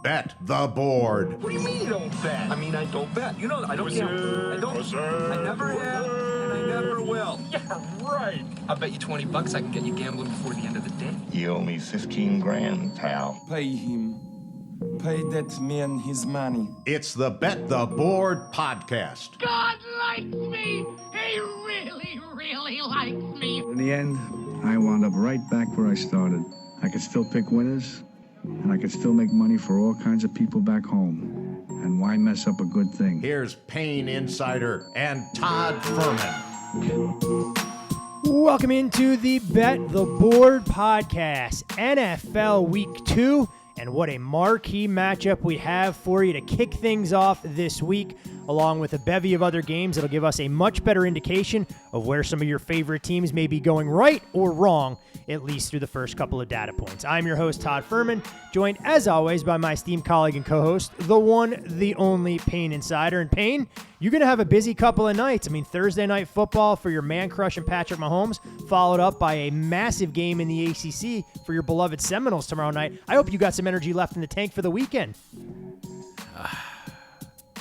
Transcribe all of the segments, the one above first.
Bet the board. What do you mean you don't bet? I mean, I don't bet. You know, I don't gamble. I don't. I never have, and I never will. Yeah, right. I'll bet you $20 I can get you gambling before the end of the day. You owe me 15 grand, pal. Pay him. Pay that man his money. It's the Bet the Board podcast. God likes me. He really, really likes me. In the end, I wound up right back where I started. I could still pick winners, and I could still make money for all kinds of people back home. And why mess up a good thing? Here's Payne Insider and Todd Furman. Welcome into the Bet the Board podcast, NFL Week 2, and what a marquee matchup we have for you to kick things off this week, along with a bevy of other games that'll give us a much better indication of where some of your favorite teams may be going right or wrong, at least through the first couple of data points. I'm your host, Todd Furman, joined as always by my esteemed colleague and co-host, the one, the only Payne Insider. And Payne, you're going to have a busy couple of nights. I mean, Thursday night football for your man-crush and Patrick Mahomes, followed up by a massive game in the ACC for your beloved Seminoles tomorrow night. I hope you got some energy left in the tank for the weekend.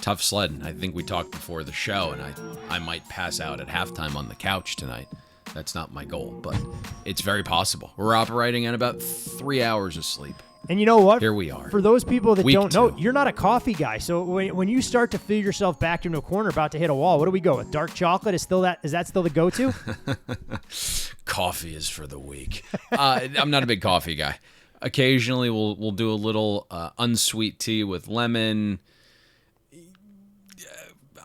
Tough sledding. I think we talked before the show, and I might pass out at halftime on the couch tonight. That's not my goal, but it's very possible. We're operating at about 3 hours of sleep. And you know what? Here we are. For those people that Week don't know, 2. you're not a coffee guy. So when you start to feel yourself backed into a corner about to hit a wall, what do we go with? Dark chocolate? Is that still the go-to? Coffee is for the weak. I'm not a big coffee guy. Occasionally we'll do a little unsweet tea with lemon.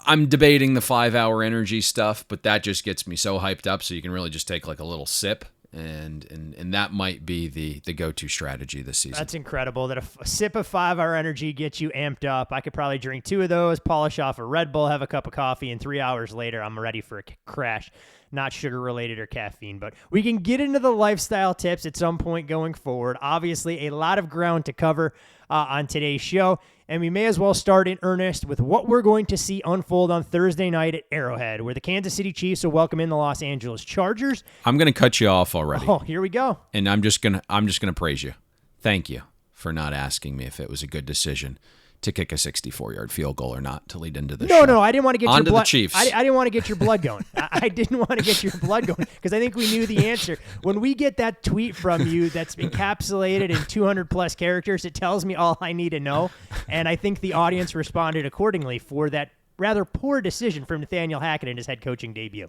I'm debating the 5-hour energy stuff, but that just gets me so hyped up, so you can really just take like a little sip, and that might be the go-to strategy this season. That's incredible that a sip of 5-hour energy gets you amped up. I could probably drink 2 of those, polish off a Red Bull, have a cup of coffee, and 3 hours later, I'm ready for a crash. Not sugar-related or caffeine, but we can get into the lifestyle tips at some point going forward. Obviously, a lot of ground to cover on today's show, and we may as well start in earnest with what we're going to see unfold on Thursday night at Arrowhead, where the Kansas City Chiefs will welcome in the Los Angeles Chargers. I'm going to cut you off already. Oh, here we go. And I'm just going to praise you. Thank you for not asking me if it was a good decision to kick a 64-yard field goal or not to lead into the show. No, I didn't want to get your blood. The Chiefs. I didn't want to get your blood going. I didn't want to get your blood going because I think we knew the answer. When we get that tweet from you that's encapsulated in 200-plus characters, it tells me all I need to know, and I think the audience responded accordingly for that rather poor decision from Nathaniel Hackett in his head coaching debut.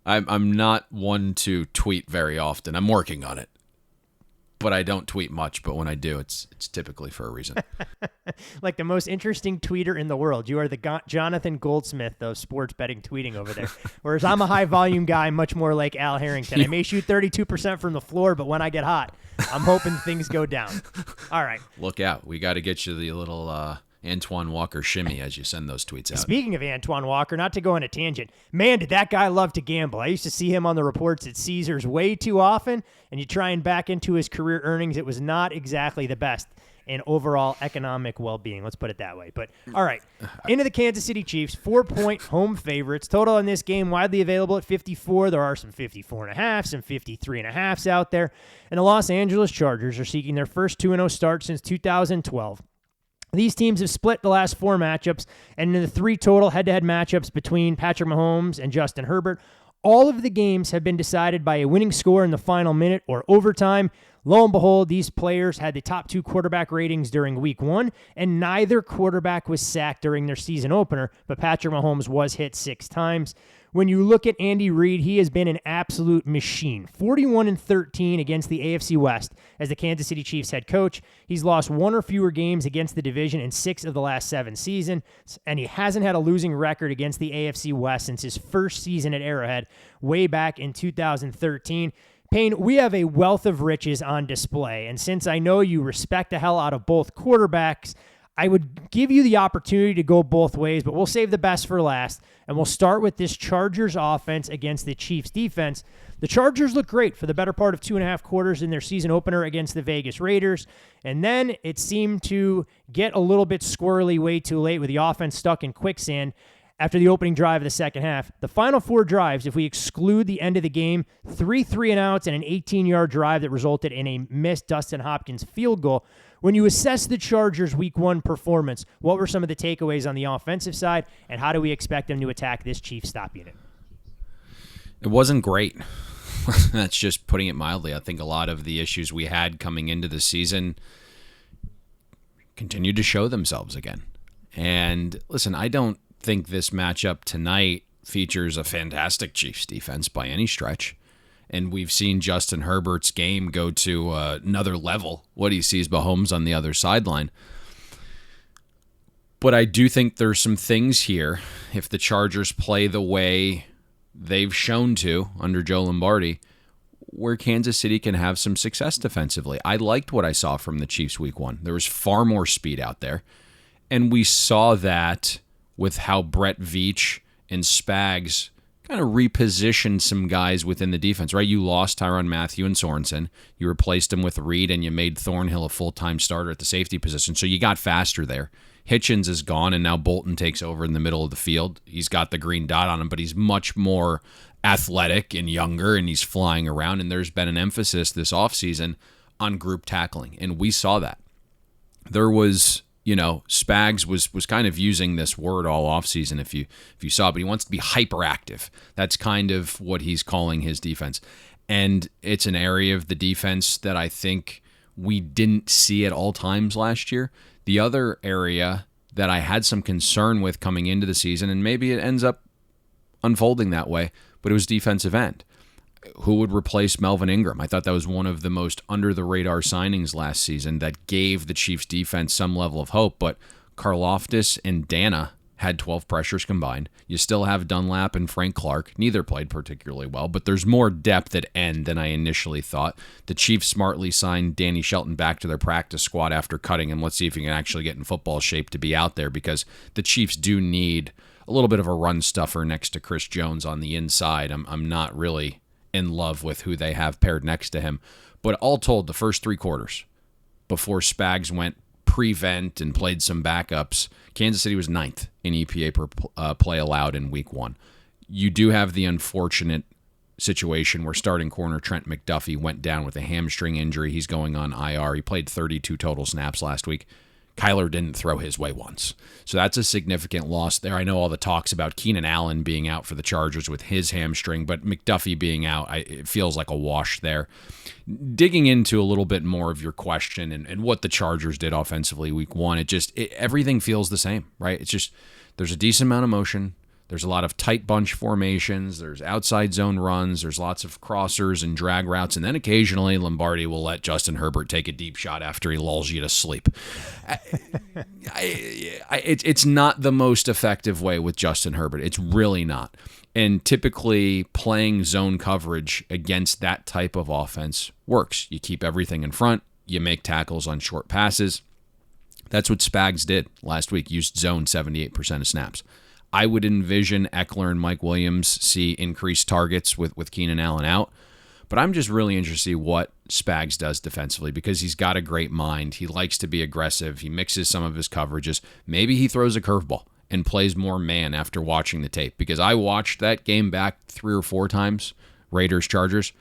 I'm not one to tweet very often. I'm working on it. But I don't tweet much, but when I do, it's typically for a reason. Like the most interesting tweeter in the world. You are the Jonathan Goldsmith of sports betting tweeting over there. Whereas I'm a high-volume guy, much more like Al Harrington. I may shoot 32% from the floor, but when I get hot, I'm hoping things go down. All right. Look out. We got to get you the little Antoine Walker shimmy as you send those tweets out. Speaking of Antoine Walker, not to go on a tangent, man, did that guy love to gamble. I used to see him on the reports at Caesars way too often, and you try and back into his career earnings, it was not exactly the best in overall economic well-being. Let's put it that way. But, all right, into the Kansas City Chiefs, 4-point home favorites. Total in this game widely available at 54. There are some 54.5, some 53.5s out there. And the Los Angeles Chargers are seeking their first 2-0 start since 2012. These teams have split the last 4 matchups, and in the 3 total head-to-head matchups between Patrick Mahomes and Justin Herbert, all of the games have been decided by a winning score in the final minute or overtime. Lo and behold, these players had the top 2 quarterback ratings during Week 1, and neither quarterback was sacked during their season opener, but Patrick Mahomes was hit 6 times. When you look at Andy Reid, he has been an absolute machine. 41-13 against the AFC West as the Kansas City Chiefs head coach. He's lost 1 or fewer games against the division in 6 of the last 7 seasons, and he hasn't had a losing record against the AFC West since his first season at Arrowhead way back in 2013. Payne, we have a wealth of riches on display, and since I know you respect the hell out of both quarterbacks, I would give you the opportunity to go both ways, but we'll save the best for last, and we'll start with this Chargers offense against the Chiefs defense. The Chargers look great for the better part of 2.5 quarters in their season opener against the Vegas Raiders, and then it seemed to get a little bit squirrely way too late with the offense stuck in quicksand after the opening drive of the second half. The final 4 drives, if we exclude the end of the game, 3 3-and-outs and an 18-yard drive that resulted in a missed Dustin Hopkins field goal. When you assess the Chargers' Week 1 performance, what were some of the takeaways on the offensive side, and how do we expect them to attack this Chiefs stop unit? It wasn't great. That's just putting it mildly. I think a lot of the issues we had coming into the season continued to show themselves again. And listen, I don't think this matchup tonight features a fantastic Chiefs defense by any stretch. And we've seen Justin Herbert's game go to another level, what he sees Mahomes on the other sideline. But I do think there's some things here, if the Chargers play the way they've shown to under Joe Lombardi, where Kansas City can have some success defensively. I liked what I saw from the Chiefs Week 1. There was far more speed out there. And we saw that with how Brett Veach and Spags kind of repositioned some guys within the defense, right? You lost Tyrann Mathieu and Sorensen. You replaced them with Reed, and you made Thornhill a full-time starter at the safety position. So you got faster there. Hitchens is gone, and now Bolton takes over in the middle of the field. He's got the green dot on him, but he's much more athletic and younger, and he's flying around. And there's been an emphasis this offseason on group tackling, and we saw that. There was, Spags was kind of using this word all offseason, if you saw, but he wants to be hyperactive. That's kind of what he's calling his defense. And it's an area of the defense that I think we didn't see at all times last year. The other area that I had some concern with coming into the season, and maybe it ends up unfolding that way, but it was defensive end. Who would replace Melvin Ingram? I thought that was one of the most under-the-radar signings last season that gave the Chiefs defense some level of hope, but Karlaftis and Dana had 12 pressures combined. You still have Dunlap and Frank Clark. Neither played particularly well, but there's more depth at end than I initially thought. The Chiefs smartly signed Danny Shelton back to their practice squad after cutting him. Let's see if he can actually get in football shape to be out there, because the Chiefs do need a little bit of a run stuffer next to Chris Jones on the inside. I'm not really in love with who they have paired next to him. But all told, the first 3 quarters, before Spags went prevent and played some backups, Kansas City was 9th in EPA per play allowed in Week 1. You do have the unfortunate situation where starting corner Trent McDuffie went down with a hamstring injury. He's going on IR. He played 32 total snaps last week. Kyler didn't throw his way once. So that's a significant loss there. I know all the talks about Keenan Allen being out for the Chargers with his hamstring, but McDuffie being out, it feels like a wash there. Digging into a little bit more of your question and what the Chargers did offensively Week 1, everything feels the same, right? It's just there's a decent amount of motion. There's a lot of tight bunch formations. There's outside zone runs. There's lots of crossers and drag routes. And then occasionally Lombardi will let Justin Herbert take a deep shot after he lulls you to sleep. It's not the most effective way with Justin Herbert. It's really not. And typically playing zone coverage against that type of offense works. You keep everything in front. You make tackles on short passes. That's what Spags did last week. Used zone 78% of snaps. I would envision Eckler and Mike Williams see increased targets with Keenan Allen out. But I'm just really interested to see what Spags does defensively, because he's got a great mind. He likes to be aggressive. He mixes some of his coverages. Maybe he throws a curveball and plays more man after watching the tape, because I watched that game back 3 or 4 times, Raiders-Chargers.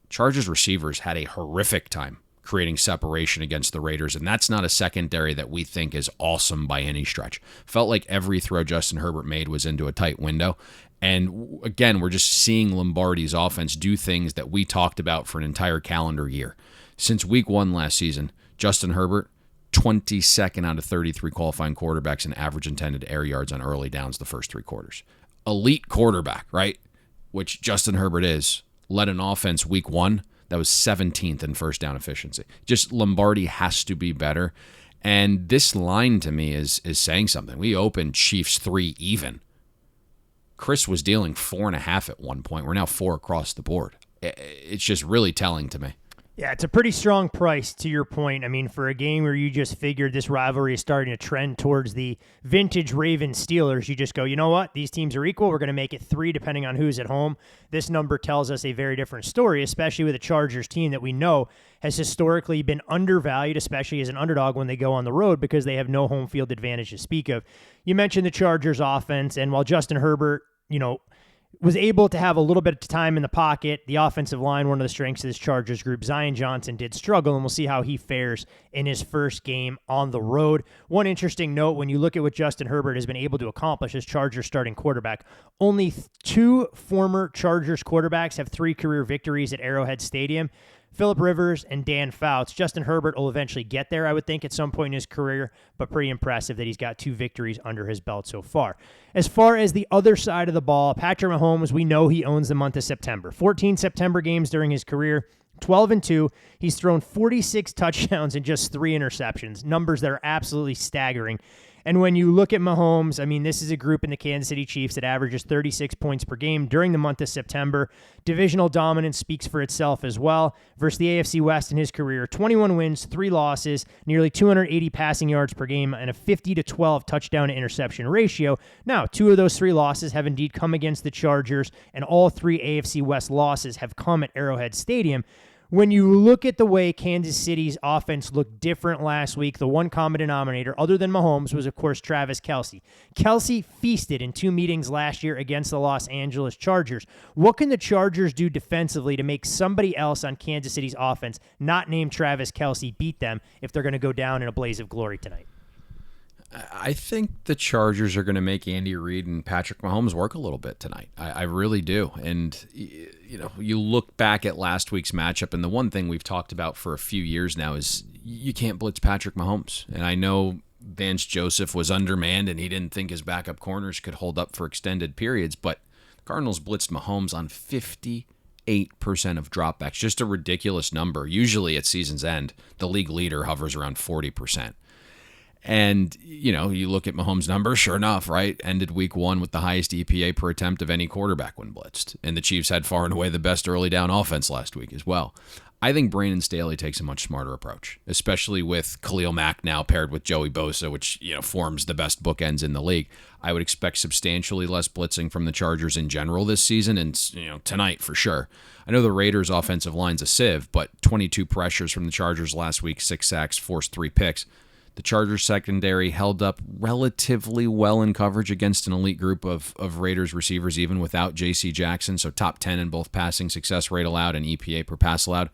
Chargers receivers had a horrific time creating separation against the Raiders, and that's not a secondary that we think is awesome by any stretch. Felt like every throw Justin Herbert made was into a tight window, and again, we're just seeing Lombardi's offense do things that we talked about for an entire calendar year. Since Week 1 last season, Justin Herbert, 22nd out of 33 qualifying quarterbacks in average intended air yards on early downs the first 3 quarters. Elite quarterback, right? Which Justin Herbert is, led an offense Week 1 that was 17th in first down efficiency. Just Lombardi has to be better. And this line to me is saying something. We opened Chiefs 3 even. Chris was dealing 4.5 at one point. We're now 4 across the board. It's just really telling to me. Yeah, it's a pretty strong price to your point. I mean, for a game where you just figured this rivalry is starting to trend towards the vintage Ravens Steelers, you just go, you know what? These teams are equal. We're going to make it 3 depending on who's at home. This number tells us a very different story, especially with a Chargers team that we know has historically been undervalued, especially as an underdog when they go on the road because they have no home field advantage to speak of. You mentioned the Chargers offense, and while Justin Herbert, was able to have a little bit of time in the pocket. The offensive line, one of the strengths of this Chargers group, Zion Johnson did struggle, and we'll see how he fares in his first game on the road. One interesting note, when you look at what Justin Herbert has been able to accomplish as Chargers starting quarterback, only 2 former Chargers quarterbacks have 3 career victories at Arrowhead Stadium. Phillip Rivers and Dan Fouts. Justin Herbert will eventually get there, I would think, at some point in his career, but pretty impressive that he's got 2 victories under his belt so far. As far as the other side of the ball, Patrick Mahomes, we know he owns the month of September. 14 September games during his career, 12-2. He's thrown 46 touchdowns and just 3 interceptions, numbers that are absolutely staggering. And when you look at Mahomes, I mean, this is a group in the Kansas City Chiefs that averages 36 points per game during the month of September. Divisional dominance speaks for itself as well. Versus the AFC West in his career, 21 wins, 3 losses, nearly 280 passing yards per game, and a 50-12 touchdown to interception ratio. Now, 2 of those 3 losses have indeed come against the Chargers, and all 3 AFC West losses have come at Arrowhead Stadium. When you look at the way Kansas City's offense looked different last week, the one common denominator, other than Mahomes, was, of course, Travis Kelce. Kelce feasted in 2 meetings last year against the Los Angeles Chargers. What can the Chargers do defensively to make somebody else on Kansas City's offense, not named Travis Kelce, beat them if they're going to go down in a blaze of glory tonight? I think the Chargers are going to make Andy Reid and Patrick Mahomes work a little bit tonight. I really do. And, you look back at last week's matchup, and the one thing we've talked about for a few years now is you can't blitz Patrick Mahomes. And I know Vance Joseph was undermanned, and he didn't think his backup corners could hold up for extended periods, but the Cardinals blitzed Mahomes on 58% of dropbacks, just a ridiculous number. Usually at season's end, the league leader hovers around 40%. And, you look at Mahomes' numbers, sure enough, right? Ended week 1 with the highest EPA per attempt of any quarterback when blitzed. And the Chiefs had far and away the best early down offense last week as well. I think Brandon Staley takes a much smarter approach, especially with Khalil Mack now paired with Joey Bosa, which, forms the best bookends in the league. I would expect substantially less blitzing from the Chargers in general this season and, tonight for sure. I know the Raiders' offensive line's a sieve, but 22 pressures from the Chargers last week, 6 sacks, forced 3 picks. The Chargers secondary held up relatively well in coverage against an elite group of Raiders receivers, even without J.C. Jackson, so top 10 in both passing success rate allowed and EPA per pass allowed.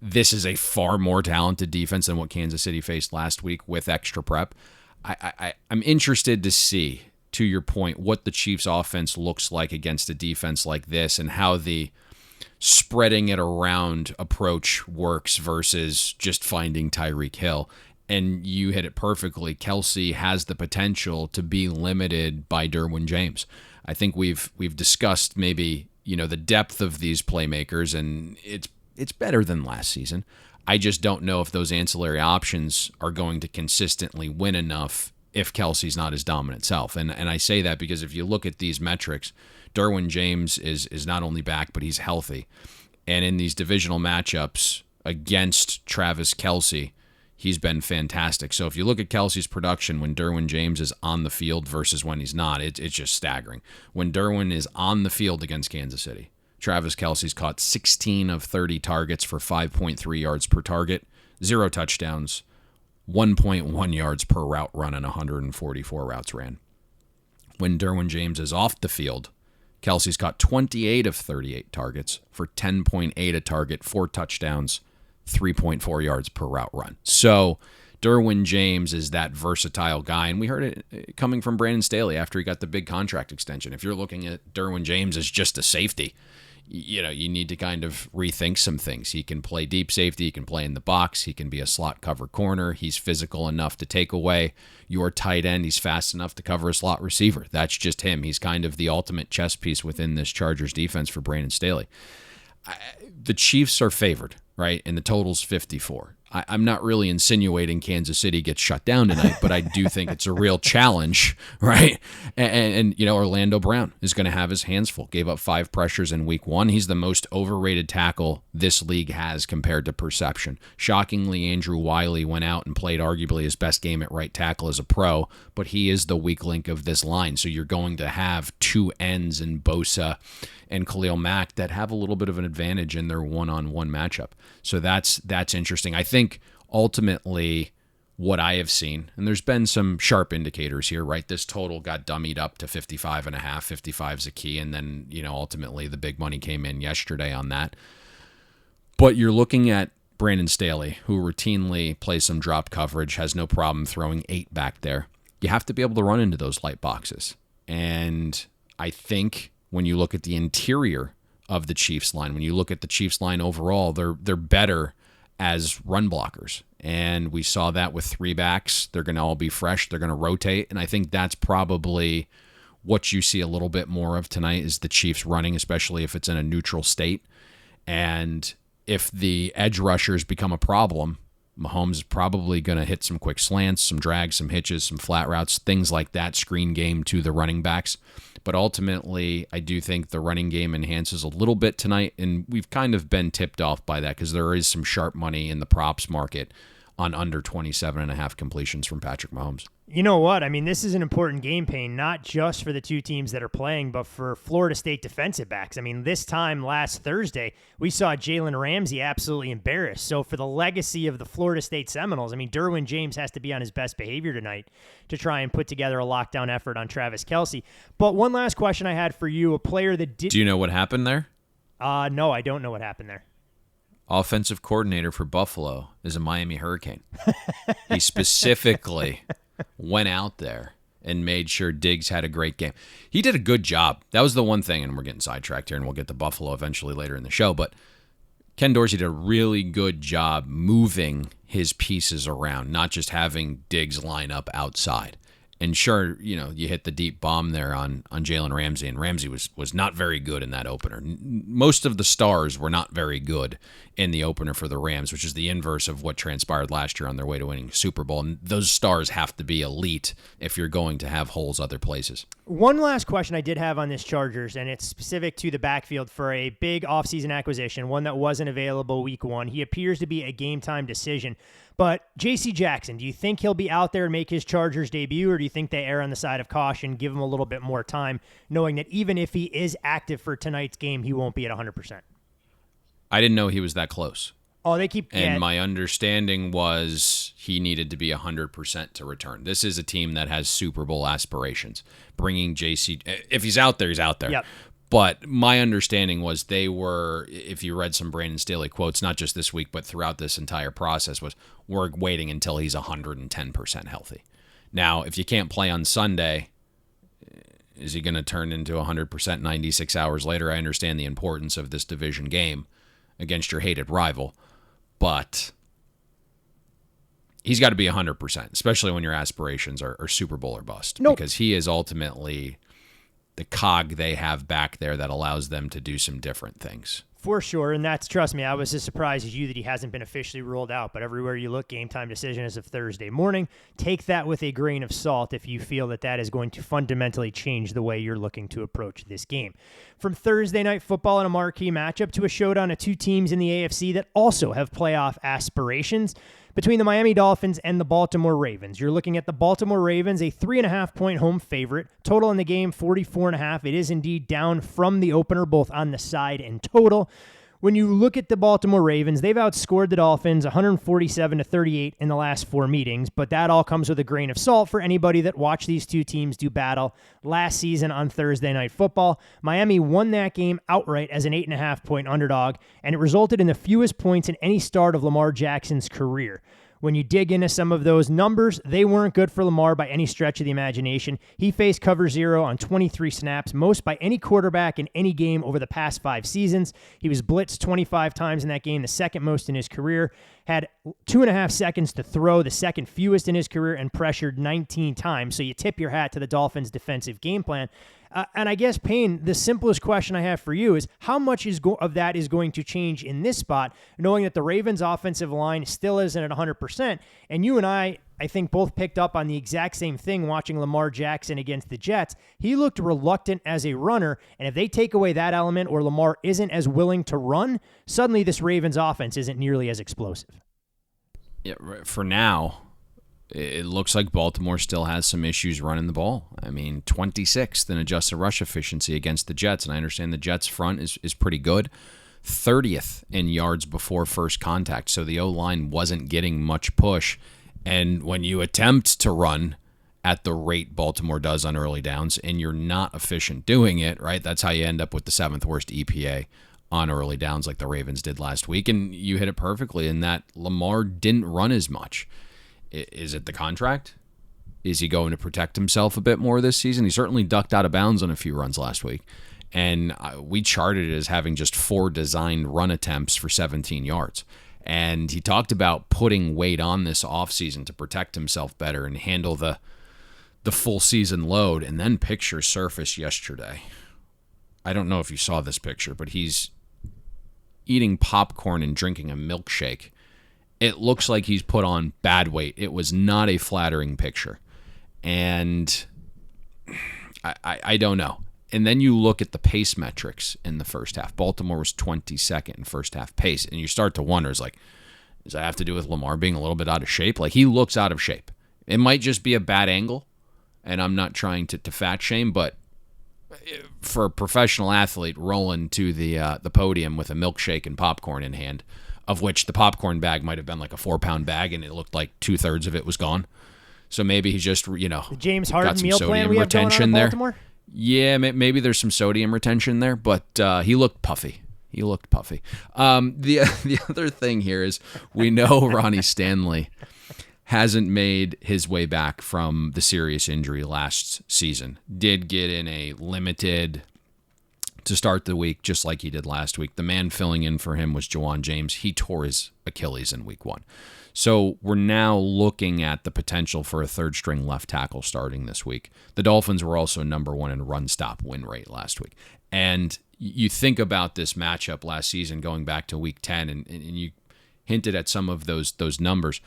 This is a far more talented defense than what Kansas City faced last week with extra prep. I'm interested to see, to your point, what the Chiefs' offense looks like against a defense like this and how the spreading it around approach works versus just finding Tyreek Hill. And you hit it perfectly. Kelce has the potential to be limited by Derwin James. I think we've discussed maybe the depth of these playmakers, and it's better than last season. I just don't know if those ancillary options are going to consistently win enough if Kelce's not his dominant self. And I say that because if you look at these metrics, Derwin James is not only back, but he's healthy. And in these divisional matchups against Travis Kelce, he's been fantastic. So if you look at Kelce's production when Derwin James is on the field versus when he's not, it's just staggering. When Derwin is on the field against Kansas City, Travis Kelce's caught 16 of 30 targets for 5.3 yards per target, 0 touchdowns, 1.1 yards per route run, and 144 routes ran. When Derwin James is off the field, Kelce's caught 28 of 38 targets for 10.8 a target, 4 touchdowns, 3.4 yards per route run. So Derwin James is that versatile guy, and we heard it coming from Brandon Staley after he got the big contract extension. If you're looking at Derwin James as just a safety, you need to kind of rethink some things. He can play deep safety, he can play in the box, he can be a slot cover corner, he's physical enough to take away your tight end, he's fast enough to cover a slot receiver. That's just him. He's kind of the ultimate chess piece within this Chargers defense for Brandon Staley. The Chiefs are favored, right? And the total's 54. I'm not really insinuating Kansas City gets shut down tonight, but I do think it's a real challenge, right? And Orlando Brown is going to have his hands full. Gave up 5 pressures in week 1. He's the most overrated tackle this league has compared to perception. Shockingly, Andrew Wiley went out and played arguably his best game at right tackle as a pro, but he is the weak link of this line. So you're going to have 2 ends in Bosa and Khalil Mack that have a little bit of an advantage in their one-on-one matchup. So that's interesting. I think ultimately what I have seen, and there's been some sharp indicators here, right? This total got dummied up to 55.5. 55 is a key, and then ultimately the big money came in yesterday on that. But you're looking at Brandon Staley, who routinely plays some drop coverage, has no problem throwing 8 back there. You have to be able to run into those light boxes. And I think when you look at the interior of the Chiefs line, when you look at the Chiefs line overall, they're better as run blockers. And we saw that with 3 backs. They're going to all be fresh. They're going to rotate. And I think that's probably what you see a little bit more of tonight is the Chiefs running, especially if it's in a neutral state. And if the edge rushers become a problem, Mahomes is probably going to hit some quick slants, some drags, some hitches, some flat routes, things like that, screen game to the running backs. But ultimately, I do think the running game enhances a little bit tonight, and we've kind of been tipped off by that because there is some sharp money in the props market on under 27.5 completions from Patrick Mahomes. You know what? I mean, this is an important game, Payne, not just for the 2 teams that are playing, but for Florida State defensive backs. I mean, this time last Thursday, we saw Jalen Ramsey absolutely embarrassed. So for the legacy of the Florida State Seminoles, I mean, Derwin James has to be on his best behavior tonight to try and put together a lockdown effort on Travis Kelce. But one last question I had for you, a player that did... Do you know what happened there? No, I don't know what happened there. Offensive coordinator for Buffalo is a Miami Hurricane. He specifically went out there and made sure Diggs had a great game. He did a good job. That was the one thing, and we're getting sidetracked here, and we'll get to Buffalo eventually later in the show, but Ken Dorsey did a really good job moving his pieces around, not just having Diggs line up outside. And sure, you hit the deep bomb there on Jalen Ramsey, and Ramsey was not very good in that opener. Most of the stars were not very good in the opener for the Rams, which is the inverse of what transpired last year on their way to winning Super Bowl. And those stars have to be elite if you're going to have holes other places. One last question I did have on this Chargers, and it's specific to the backfield for a big offseason acquisition, one that wasn't available week 1. He appears to be a game-time decision. But J.C. Jackson, do you think he'll be out there and make his Chargers debut, or do you think they err on the side of caution, give him a little bit more time, knowing that even if he is active for tonight's game, he won't be at 100%? I didn't know he was that close. Oh, they keep... And my understanding was he needed to be 100% to return. This is a team that has Super Bowl aspirations. Bringing J.C. If he's out there, he's out there. Yep. But my understanding was they were, if you read some Brandon Staley quotes, not just this week, but throughout this entire process, was we're waiting until he's 110% healthy. Now, if you can't play on Sunday, is he going to turn into 100% 96 hours later? I understand the importance of this division game against your hated rival, but he's got to be 100%, especially when your aspirations are Super Bowl or bust, because he is ultimately the cog they have back there that allows them to do some different things. For sure, and that's, trust me, I was as surprised as you that he hasn't been officially ruled out, but everywhere you look, game time decision as of Thursday morning. Take that with a grain of salt if you feel that that is going to fundamentally change the way you're looking to approach this game. From Thursday night football and a marquee matchup to a showdown of 2 teams in the AFC that also have playoff aspirations, between the Miami Dolphins and the Baltimore Ravens. You're looking at the Baltimore Ravens, a 3.5-point home favorite. Total in the game, 44.5. It is indeed down from the opener, both on the side and total. When you look at the Baltimore Ravens, they've outscored the Dolphins 147-38 in the last 4 meetings, but that all comes with a grain of salt for anybody that watched these 2 teams do battle last season on Thursday Night Football. Miami won that game outright as an 8.5-point underdog, and it resulted in the fewest points in any start of Lamar Jackson's career. When you dig into some of those numbers, they weren't good for Lamar by any stretch of the imagination. He faced cover 0 on 23 snaps, most by any quarterback in any game over the past 5 seasons. He was blitzed 25 times in that game, the second most in his career. Had 2.5 seconds to throw, the second fewest in his career, and pressured 19 times. So you tip your hat to the Dolphins' defensive game plan. And I guess, Payne, the simplest question I have for you is how much of that is going to change in this spot, knowing that the Ravens' offensive line still isn't at 100%. And you and I think both picked up on the exact same thing watching Lamar Jackson against the Jets. He looked reluctant as a runner, and if they take away that element or Lamar isn't as willing to run, suddenly this Ravens offense isn't nearly as explosive. Yeah, for now, it looks like Baltimore still has some issues running the ball. I mean, 26th in adjusted rush efficiency against the Jets, and I understand the Jets' front is pretty good. 30th in yards before first contact, so the O-line wasn't getting much push. And when you attempt to run at the rate Baltimore does on early downs and you're not efficient doing it, right, that's how you end up with the 7th worst EPA on early downs like the Ravens did last week. And you hit it perfectly in that Lamar didn't run as much. Is it the contract? Is he going to protect himself a bit more this season? He certainly ducked out of bounds on a few runs last week. And we charted it as having just 4 designed run attempts for 17 yards. And he talked about putting weight on this offseason to protect himself better and handle the full season load. And then pictures surfaced yesterday. I don't know if you saw this picture, but he's eating popcorn and drinking a milkshake. It looks like he's put on bad weight. It was not a flattering picture. And I don't know. And then you look at the pace metrics in the first half. Baltimore was 22nd in first half pace. And you start to wonder, does that have to do with Lamar being a little bit out of shape? Like, he looks out of shape. It might just be a bad angle. And I'm not trying to fat shame, but for a professional athlete rolling to the podium with a milkshake and popcorn in hand, of which the popcorn bag might have been like a 4-pound bag and it looked like 2/3 of it was gone. So maybe he's just, the James Harden got some meal plan we have going on in Baltimore? There. Yeah, maybe there's some sodium retention there, but he looked puffy. The other thing here is we know Ronnie Stanley hasn't made his way back from the serious injury last season. Did get in a limited to start the week, just like he did last week. The man filling in for him was Juwan James. He tore his Achilles in week 1. So we're now looking at the potential for a third-string left tackle starting this week. The Dolphins were also number 1 in run-stop win rate last week. And you think about this matchup last season going back to week 10, and you hinted at some of those numbers.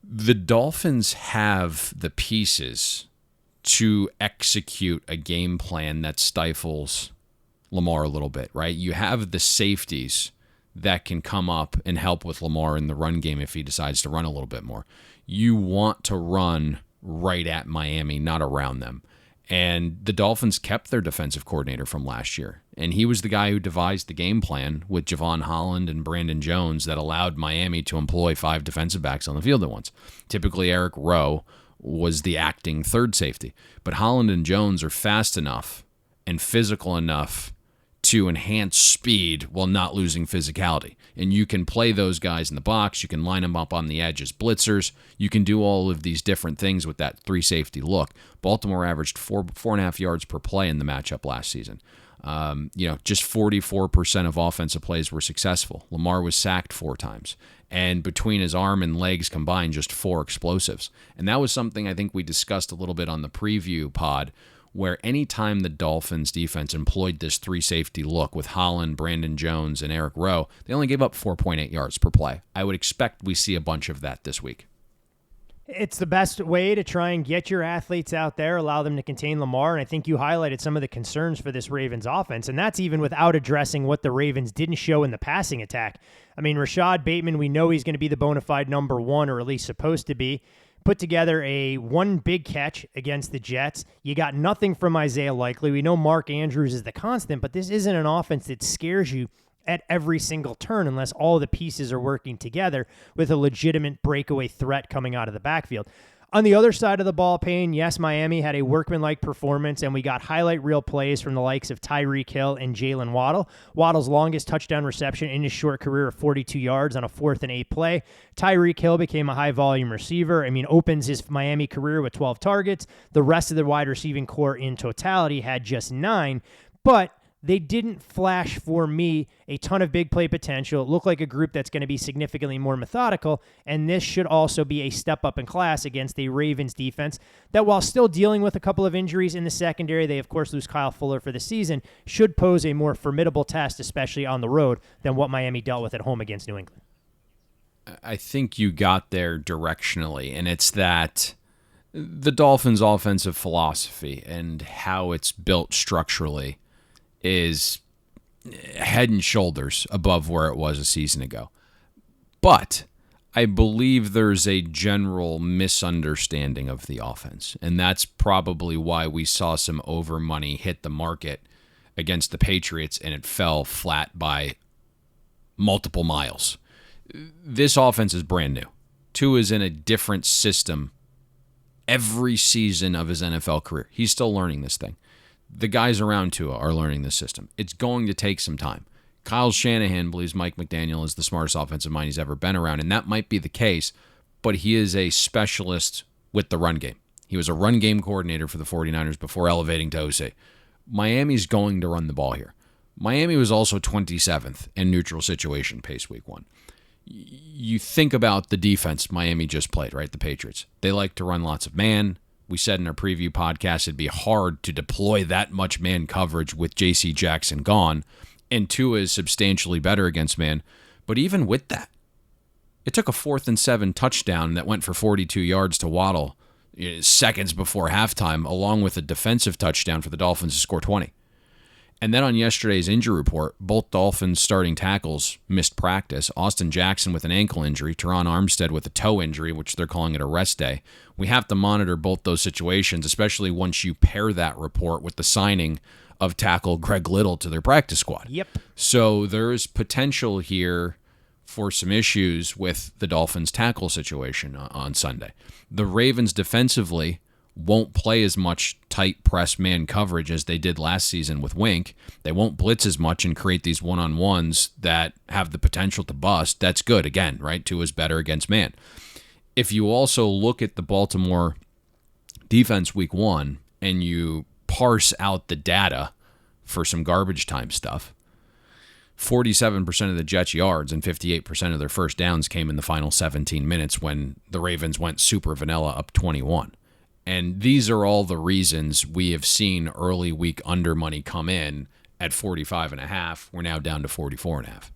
The Dolphins have the pieces to execute a game plan that stifles Lamar a little bit, right? You have the safeties that can come up and help with Lamar in the run game if he decides to run a little bit more. You want to run right at Miami, not around them. And the Dolphins kept their defensive coordinator from last year. And he was the guy who devised the game plan with Javon Holland and Brandon Jones that allowed Miami to employ 5 defensive backs on the field at once. Typically, Eric Rowe was the acting third safety. But Holland and Jones are fast enough and physical enough to enhance speed while not losing physicality. And you can play those guys in the box. You can line them up on the edge as blitzers. You can do all of these different things with that 3-safety look. Baltimore averaged 4.5 yards per play in the matchup last season. Just 44% of offensive plays were successful. Lamar was sacked 4 times. And between his arm and legs combined, just 4 explosives. And that was something I think we discussed a little bit on the preview pod, where anytime the Dolphins defense employed this 3-safety look with Holland, Brandon Jones, and Eric Rowe, they only gave up 4.8 yards per play. I would expect we see a bunch of that this week. It's the best way to try and get your athletes out there, allow them to contain Lamar, and I think you highlighted some of the concerns for this Ravens offense, and that's even without addressing what the Ravens didn't show in the passing attack. I mean, Rashad Bateman, we know he's going to be the bona fide number 1, or at least supposed to be. Put together a 1 big catch against the Jets. You got nothing from Isaiah Likely. We know Mark Andrews is the constant, but this isn't an offense that scares you at every single turn unless all the pieces are working together with a legitimate breakaway threat coming out of the backfield. On the other side of the ball, Payne, yes, Miami had a workmanlike performance, and we got highlight reel plays from the likes of Tyreek Hill and Jalen Waddle. Waddle's longest touchdown reception in his short career of 42 yards on a 4th and 8 play. Tyreek Hill became a high-volume receiver. Opens his Miami career with 12 targets. The rest of the wide receiving core in totality had just 9, but they didn't flash for me a ton of big play potential. It looked like a group that's going to be significantly more methodical, and this should also be a step up in class against a Ravens defense that, while still dealing with a couple of injuries in the secondary, they of course lose Kyle Fuller for the season, should pose a more formidable test, especially on the road, than what Miami dealt with at home against New England. I think you got there directionally, and it's that the Dolphins' offensive philosophy and how it's built structurally is head and shoulders above where it was a season ago. But I believe there's a general misunderstanding of the offense, and that's probably why we saw some over money hit the market against the Patriots, and it fell flat by multiple miles. This offense is brand new. Tua is in a different system every season of his NFL career. He's still learning this thing. The guys around Tua are learning this system. It's going to take some time. Kyle Shanahan believes Mike McDaniel is the smartest offensive mind he's ever been around, and that might be the case, but he is a specialist with the run game. He was a run game coordinator for the 49ers before elevating to OC. Miami's going to run the ball here. Miami was also 27th in neutral situation pace week 1. You think about the defense Miami just played, right? The Patriots. They like to run lots of man. We said in our preview podcast it'd be hard to deploy that much man coverage with J.C. Jackson gone, and Tua is substantially better against man. But even with that, it took a 4th and 7 touchdown that went for 42 yards to Waddle seconds before halftime, along with a defensive touchdown for the Dolphins to score 20. And then on yesterday's injury report, both Dolphins starting tackles missed practice. Austin Jackson with an ankle injury, Teron Armstead with a toe injury, which they're calling it a rest day. We have to monitor both those situations, especially once you pair that report with the signing of tackle Greg Little to their practice squad. Yep. So there's potential here for some issues with the Dolphins' tackle situation on Sunday. The Ravens defensively won't play as much tight press man coverage as they did last season with Wink. They won't blitz as much and create these one-on-ones that have the potential to bust. That's good, again, right? Tua's better against man. If you also look at the Baltimore defense week 1 and you parse out the data for some garbage time stuff, 47% of the Jets' yards and 58% of their first downs came in the final 17 minutes when the Ravens went super vanilla up 21. And these are all the reasons we have seen early week under money come in at 45.5. We're now down to 44.5.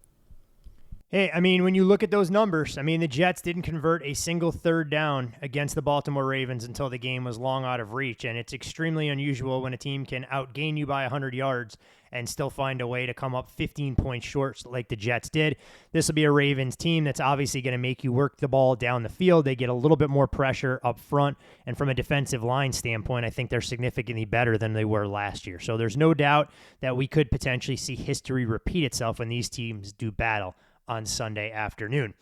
Hey, I mean, when you look at those numbers, I mean, the Jets didn't convert a single third down against the Baltimore Ravens until the game was long out of reach. And it's extremely unusual when a team can outgain you by 100 yards and still find a way to come up 15 points short like the Jets did. This will be a Ravens team that's obviously going to make you work the ball down the field. They get a little bit more pressure up front. And from a defensive line standpoint, I think they're significantly better than they were last year. So there's no doubt that we could potentially see history repeat itself when these teams do battle on Sunday afternoon.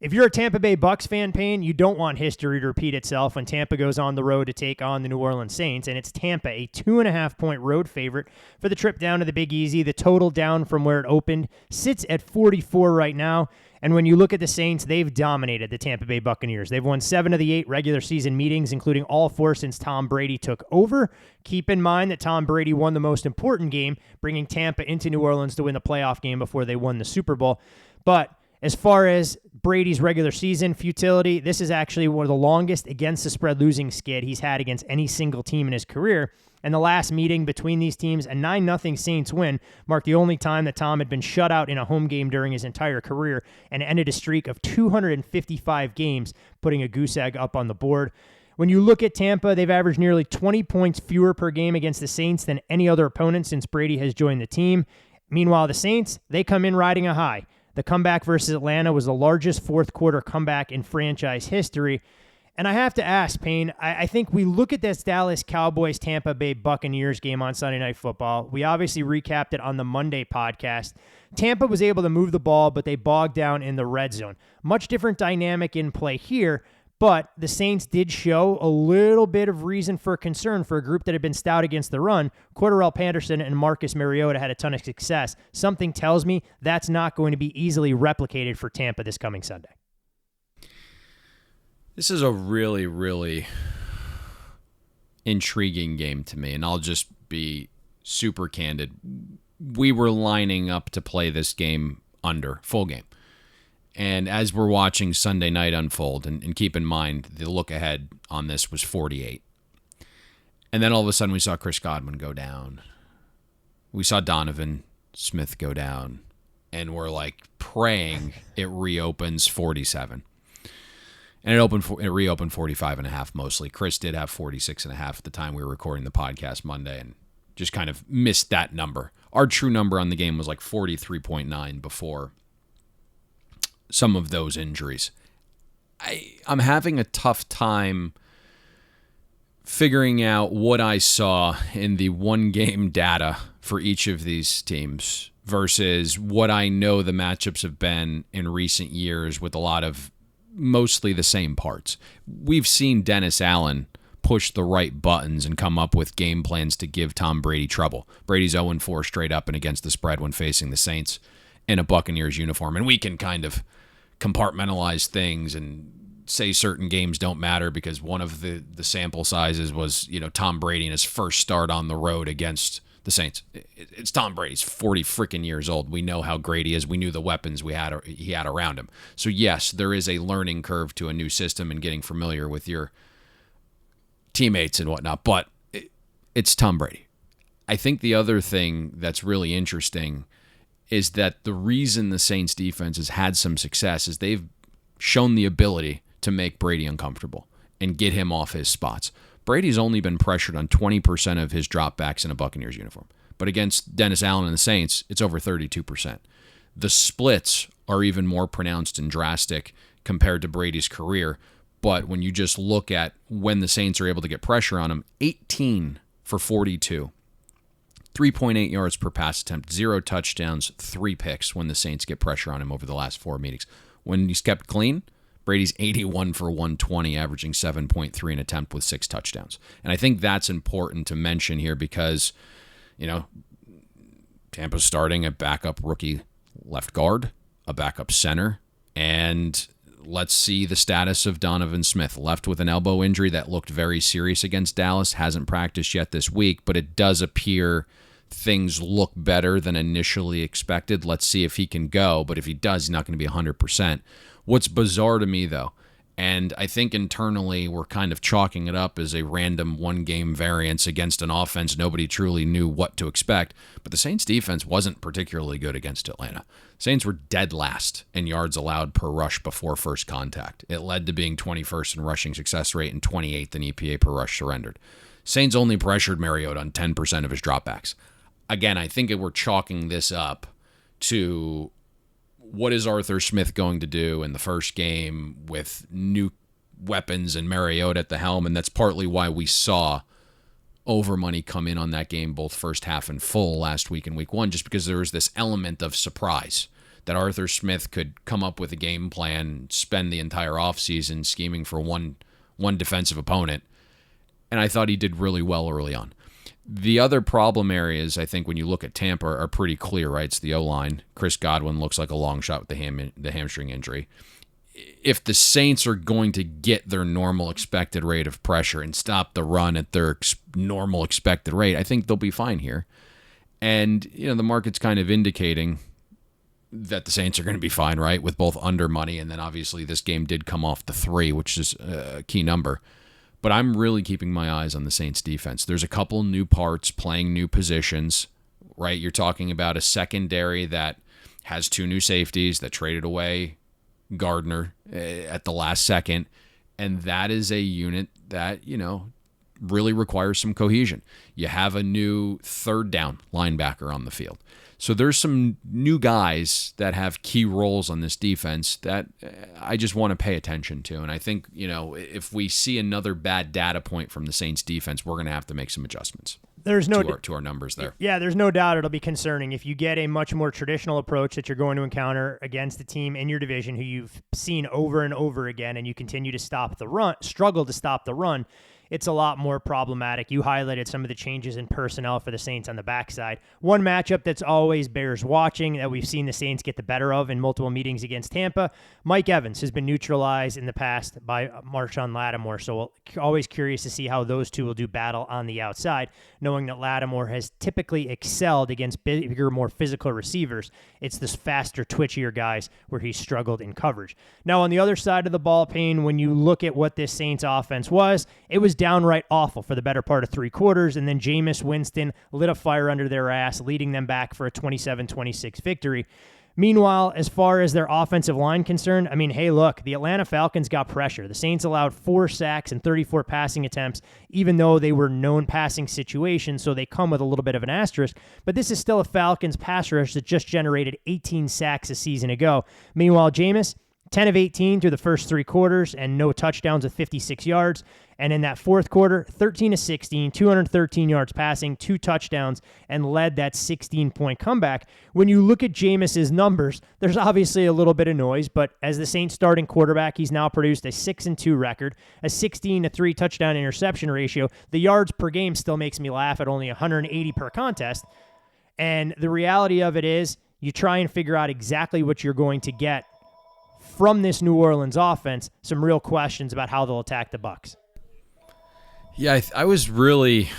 If you're a Tampa Bay Bucs fan, Payne, you don't want history to repeat itself when Tampa goes on the road to take on the New Orleans Saints, and it's Tampa, a 2.5-point road favorite for the trip down to the Big Easy. The total down from where it opened sits at 44 right now, and when you look at the Saints, they've dominated the Tampa Bay Buccaneers. They've won 7 of the 8 regular season meetings, including all 4 since Tom Brady took over. Keep in mind that Tom Brady won the most important game, bringing Tampa into New Orleans to win the playoff game before they won the Super Bowl. But as far as Brady's regular season futility, this is actually one of the longest against the spread losing skid he's had against any single team in his career. And the last meeting between these teams, a 9-0 Saints win, marked the only time that Tom had been shut out in a home game during his entire career and ended a streak of 255 games, putting a goose egg up on the board. When you look at Tampa, they've averaged nearly 20 points fewer per game against the Saints than any other opponent since Brady has joined the team. Meanwhile, the Saints, they come in riding a high. The comeback versus Atlanta was the largest fourth-quarter comeback in franchise history. And I have to ask, Payne, I think we look at this Dallas Cowboys-Tampa Bay Buccaneers game on Sunday Night Football. We obviously recapped it on the Monday podcast. Tampa was able to move the ball, but they bogged down in the red zone. Much different dynamic in play here, but the Saints did show a little bit of reason for concern for a group that had been stout against the run. Cordarrelle Patterson and Marcus Mariota had a ton of success. Something tells me that's not going to be easily replicated for Tampa this coming Sunday. This is a really, really intriguing game to me, and I'll just be super candid. we were lining up to play this game under, full game. And as we're watching Sunday night unfold, and keep in mind, the look ahead on this was 48. And then all of a sudden we saw Chris Godwin go down. We saw Donovan Smith go down. And we're like praying it reopens 47. And it reopened 45.5 mostly. Chris did have 46.5 at the time we were recording the podcast Monday and just kind of missed that number. Our true number on the game was like 43.9 before some of those injuries. I'm having a tough time figuring out what I saw in the one-game data for each of these teams versus what I know the matchups have been in recent years with a lot of mostly the same parts. We've seen Dennis Allen push the right buttons and come up with game plans to give Tom Brady trouble. Brady's 0-4 straight up and against the spread when facing the Saints in a Buccaneers uniform. And we can kind of compartmentalize things and say certain games don't matter because one of the sample sizes was, Tom Brady in his first start on the road against the Saints. It's Tom Brady. He's 40 freaking years old. We know how great he is. We knew the weapons he had around him. So yes, there is a learning curve to a new system and getting familiar with your teammates and whatnot, but it's Tom Brady. I think the other thing that's really interesting is that the reason the Saints defense has had some success is they've shown the ability to make Brady uncomfortable and get him off his spots. Brady's only been pressured on 20% of his dropbacks in a Buccaneers uniform. But against Dennis Allen and the Saints, it's over 32%. The splits are even more pronounced and drastic compared to Brady's career. But when you just look at when the Saints are able to get pressure on him, 18 for 42, 3.8 yards per pass attempt, 0 touchdowns, 3 picks when the Saints get pressure on him over the last 4 meetings. When he's kept clean, Brady's 81 for 120, averaging 7.3 an attempt with 6 touchdowns. And I think that's important to mention here because, Tampa's starting a backup rookie left guard, a backup center, and let's see the status of Donovan Smith. Left with an elbow injury that looked very serious against Dallas, hasn't practiced yet this week, but it does appear things look better than initially expected. Let's see if he can go, but if he does, he's not going to be 100%. What's bizarre to me, though, and I think internally we're kind of chalking it up as a random one-game variance against an offense nobody truly knew what to expect, but the Saints' defense wasn't particularly good against Atlanta. Saints were dead last in yards allowed per rush before first contact. It led to being 21st in rushing success rate and 28th in EPA per rush surrendered. Saints only pressured Mariota on 10% of his dropbacks. Again, I think we're chalking this up to what is Arthur Smith going to do in the first game with new weapons and Mariota at the helm, and that's partly why we saw over money come in on that game both first half and full last week in week 1, just because there was this element of surprise that Arthur Smith could come up with a game plan, spend the entire offseason scheming for one defensive opponent, and I thought he did really well early on. The other problem areas, I think, when you look at Tampa are pretty clear, right? It's the O-line. Chris Godwin looks like a long shot with the hamstring injury. If the Saints are going to get their normal expected rate of pressure and stop the run at their normal expected rate, I think they'll be fine here. And, the market's kind of indicating that the Saints are going to be fine, right, with both under money, and then obviously this game did come off the 3, which is a key number. But I'm really keeping my eyes on the Saints defense. There's a couple new parts playing new positions, right? You're talking about a secondary that has 2 new safeties that traded away Gardner at the last second. And that is a unit that, really requires some cohesion. You have a new third down linebacker on the field. So there's some new guys that have key roles on this defense that I just want to pay attention to. And I think, if we see another bad data point from the Saints defense, we're going to have to make some adjustments. There's no to our numbers there. Yeah, there's no doubt it'll be concerning if you get a much more traditional approach that you're going to encounter against the team in your division who you've seen over and over again, and you continue to struggle to stop the run. it's a lot more problematic. You highlighted some of the changes in personnel for the Saints on the backside. One matchup that's always bears watching that we've seen the Saints get the better of in multiple meetings against Tampa, Mike Evans has been neutralized in the past by Marshawn Lattimore, so always curious to see how those two will do battle on the outside, knowing that Lattimore has typically excelled against bigger, more physical receivers. It's this faster, twitchier guys where he's struggled in coverage. Now, on the other side of the ball, Payne, when you look at what this Saints offense was, it was downright awful for the better part of 3 quarters, and then Jameis Winston lit a fire under their ass, leading them back for a 27-26 victory. Meanwhile, as far as their offensive line concerned, I mean, hey, look, the Atlanta Falcons got pressure. The Saints allowed 4 sacks and 34 passing attempts, even though they were known passing situations, so they come with a little bit of an asterisk. But this is still a Falcons pass rush that just generated 18 sacks a season ago. Meanwhile, Jameis, 10 of 18 through the first 3 quarters and no touchdowns with 56 yards. And in that fourth quarter, 13 of 16, 213 yards passing, 2 touchdowns, and led that 16-point comeback. When you look at Jameis's numbers, there's obviously a little bit of noise, but as the Saints starting quarterback, he's now produced a 6-2 record, a 16-3 touchdown interception ratio. The yards per game still makes me laugh at only 180 per contest. And the reality of it is you try and figure out exactly what you're going to get from this New Orleans offense. Some real questions about how they'll attack the Bucs. Yeah, I was really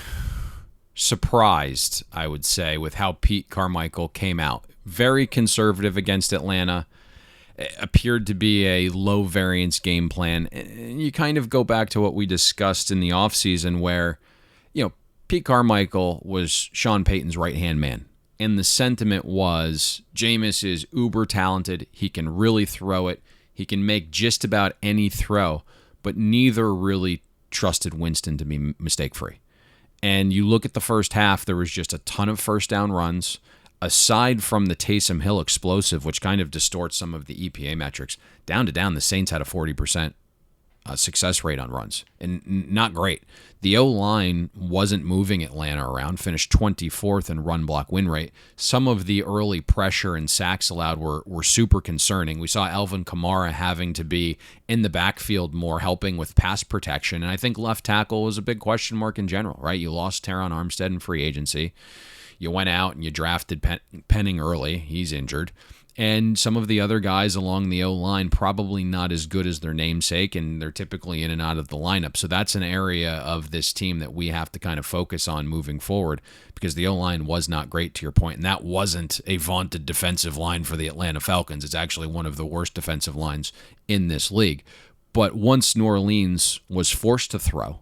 surprised, I would say, with how Pete Carmichael came out. Very conservative against Atlanta. It appeared to be a low-variance game plan. And you kind of go back to what we discussed in the offseason where, Pete Carmichael was Sean Payton's right-hand man. And the sentiment was, Jameis is uber talented. He can really throw it. He can make just about any throw, but neither really trusted Winston to be mistake-free. And you look at the first half, there was just a ton of first down runs. Aside from the Taysom Hill explosive, which kind of distorts some of the EPA metrics, down, the Saints had a 40% success rate on runs, and not great. The O-line wasn't moving Atlanta around, finished 24th in run block win rate. Some of the early pressure and sacks allowed were super concerning. We saw Alvin Kamara having to be in the backfield more, helping with pass protection, and I think left tackle was a big question mark in general, right? You lost Teron Armstead in free agency. You went out and you drafted Penning early. He's injured. And some of the other guys along the O-line probably not as good as their namesake, and they're typically in and out of the lineup. So that's an area of this team that we have to kind of focus on moving forward, because the O-line was not great, to your point, and that wasn't a vaunted defensive line for the Atlanta Falcons. It's actually one of the worst defensive lines in this league. But once New Orleans was forced to throw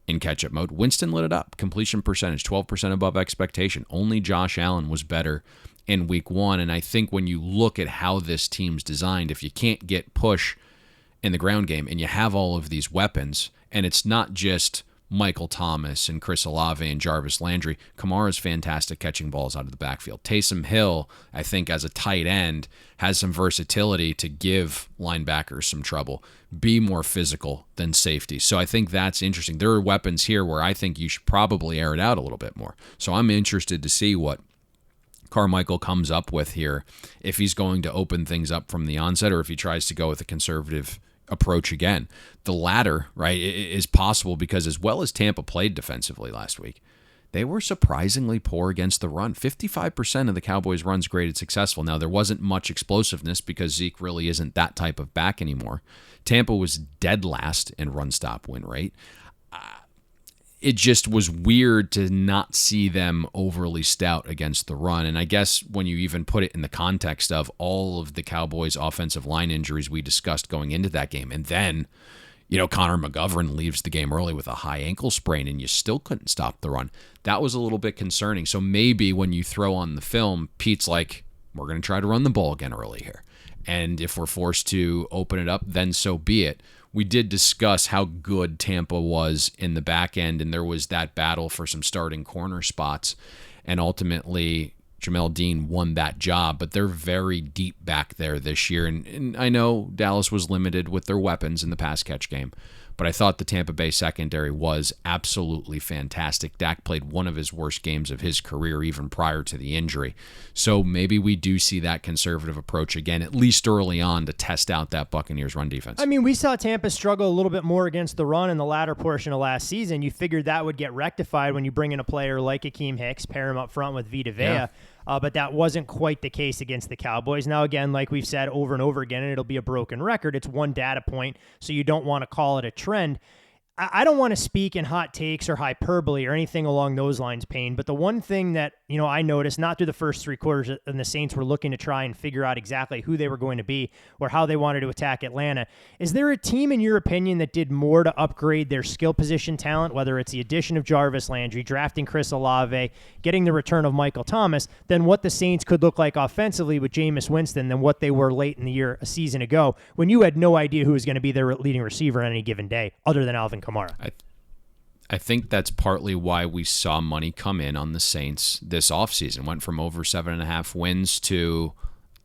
in catch-up mode, Winston lit it up. Completion percentage, 12% above expectation. Only Josh Allen was better in week 1. And I think when you look at how this team's designed, if you can't get push in the ground game and you have all of these weapons, and it's not just Michael Thomas and Chris Olave and Jarvis Landry, Kamara's fantastic catching balls out of the backfield. Taysom Hill, I think as a tight end, has some versatility to give linebackers some trouble, be more physical than safety. So I think that's interesting. There are weapons here where I think you should probably air it out a little bit more. So I'm interested to see what Carmichael comes up with here, if he's going to open things up from the onset or if he tries to go with a conservative approach again. The latter, right, is possible because as well as Tampa played defensively last week, they were surprisingly poor against the run. 55% of the Cowboys' runs graded successful. Now, there wasn't much explosiveness because Zeke really isn't that type of back anymore. Tampa was dead last in run stop win rate. It just was weird to not see them overly stout against the run. And I guess when you even put it in the context of all of the Cowboys' offensive line injuries we discussed going into that game, and then, Connor McGovern leaves the game early with a high ankle sprain and you still couldn't stop the run. That was a little bit concerning. So maybe when you throw on the film, Pete's like, we're going to try to run the ball again early here. And if we're forced to open it up, then so be it. We did discuss how good Tampa was in the back end, and there was that battle for some starting corner spots. And ultimately, Jamel Dean won that job, but they're very deep back there this year. And I know Dallas was limited with their weapons in the pass catch game, But I thought the Tampa Bay secondary was absolutely fantastic. Dak played one of his worst games of his career even prior to the injury. So maybe we do see that conservative approach again, at least early on, to test out that Buccaneers run defense. I mean, we saw Tampa struggle a little bit more against the run in the latter portion of last season. You figured that would get rectified when you bring in a player like Akeem Hicks, pair him up front with Vita Vea. Yeah. But that wasn't quite the case against the Cowboys. Now, again, like we've said over and over again, and it'll be a broken record, it's one data point, so you don't want to call it a trend. I don't want to speak in hot takes or hyperbole or anything along those lines, Payne, but the one thing that, I noticed, not through the first three quarters, and the Saints were looking to try and figure out exactly who they were going to be or how they wanted to attack Atlanta. Is there a team, in your opinion, that did more to upgrade their skill position talent, whether it's the addition of Jarvis Landry, drafting Chris Olave, getting the return of Michael Thomas, than what the Saints could look like offensively with Jameis Winston than what they were late in the year a season ago when you had no idea who was going to be their leading receiver on any given day other than Alvin Kamara? I think that's partly why we saw money come in on the Saints this offseason. Went from over 7.5 wins to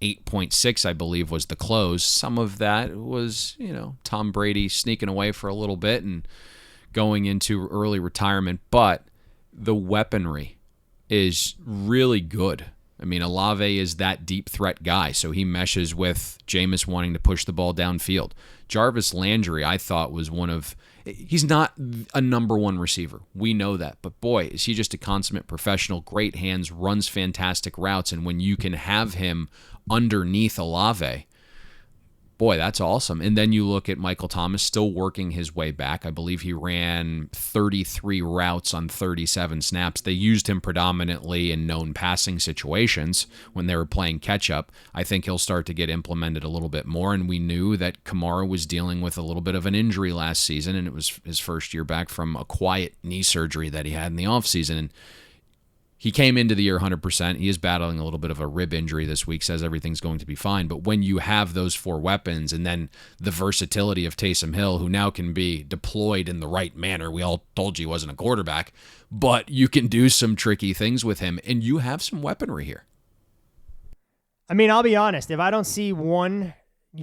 8.6, I believe, was the close. Some of that was, Tom Brady sneaking away for a little bit and going into early retirement. But the weaponry is really good. I mean, Olave is that deep threat guy, so he meshes with Jameis wanting to push the ball downfield. Jarvis Landry, I thought, was he's not a number one receiver. We know that. But boy, is he just a consummate professional, great hands, runs fantastic routes. And when you can have him underneath Olave, boy, that's awesome. And then you look at Michael Thomas still working his way back. I believe he ran 33 routes on 37 snaps. They used him predominantly in known passing situations when they were playing catch-up. I think he'll start to get implemented a little bit more, and we knew that Kamara was dealing with a little bit of an injury last season, and it was his first year back from a quiet knee surgery that he had in the offseason, and he came into the year 100%. He is battling a little bit of a rib injury this week, says everything's going to be fine. But when you have those four weapons and then the versatility of Taysom Hill, who now can be deployed in the right manner, we all told you he wasn't a quarterback, but you can do some tricky things with him, and you have some weaponry here. I mean, I'll be honest. If I don't see one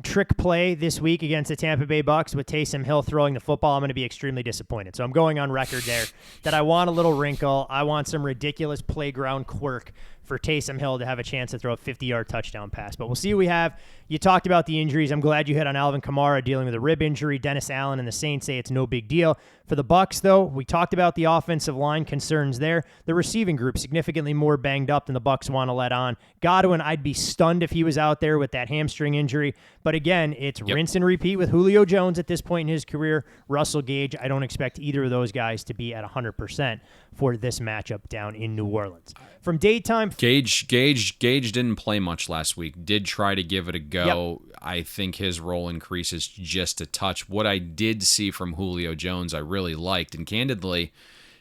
trick play this week against the Tampa Bay Bucs with Taysom Hill throwing the football, I'm going to be extremely disappointed. So I'm going on record there that I want a little wrinkle. I want some ridiculous playground quirk for Taysom Hill to have a chance to throw a 50-yard touchdown pass. But we'll see what we have. You talked about the injuries. I'm glad you hit on Alvin Kamara dealing with a rib injury. Dennis Allen and the Saints say it's no big deal. For the Bucs, though, we talked about the offensive line concerns there. The receiving group significantly more banged up than the Bucs want to let on. Godwin, I'd be stunned if he was out there with that hamstring injury. But again, it's rinse and repeat with Julio Jones at this point in his career. Russell Gage, I don't expect either of those guys to be at 100% for this matchup down in New Orleans. From daytime, Gage didn't play much last week. Did try to give it a go. Yep. I think his role increases just a touch. What I did see from Julio Jones, I really liked. And candidly,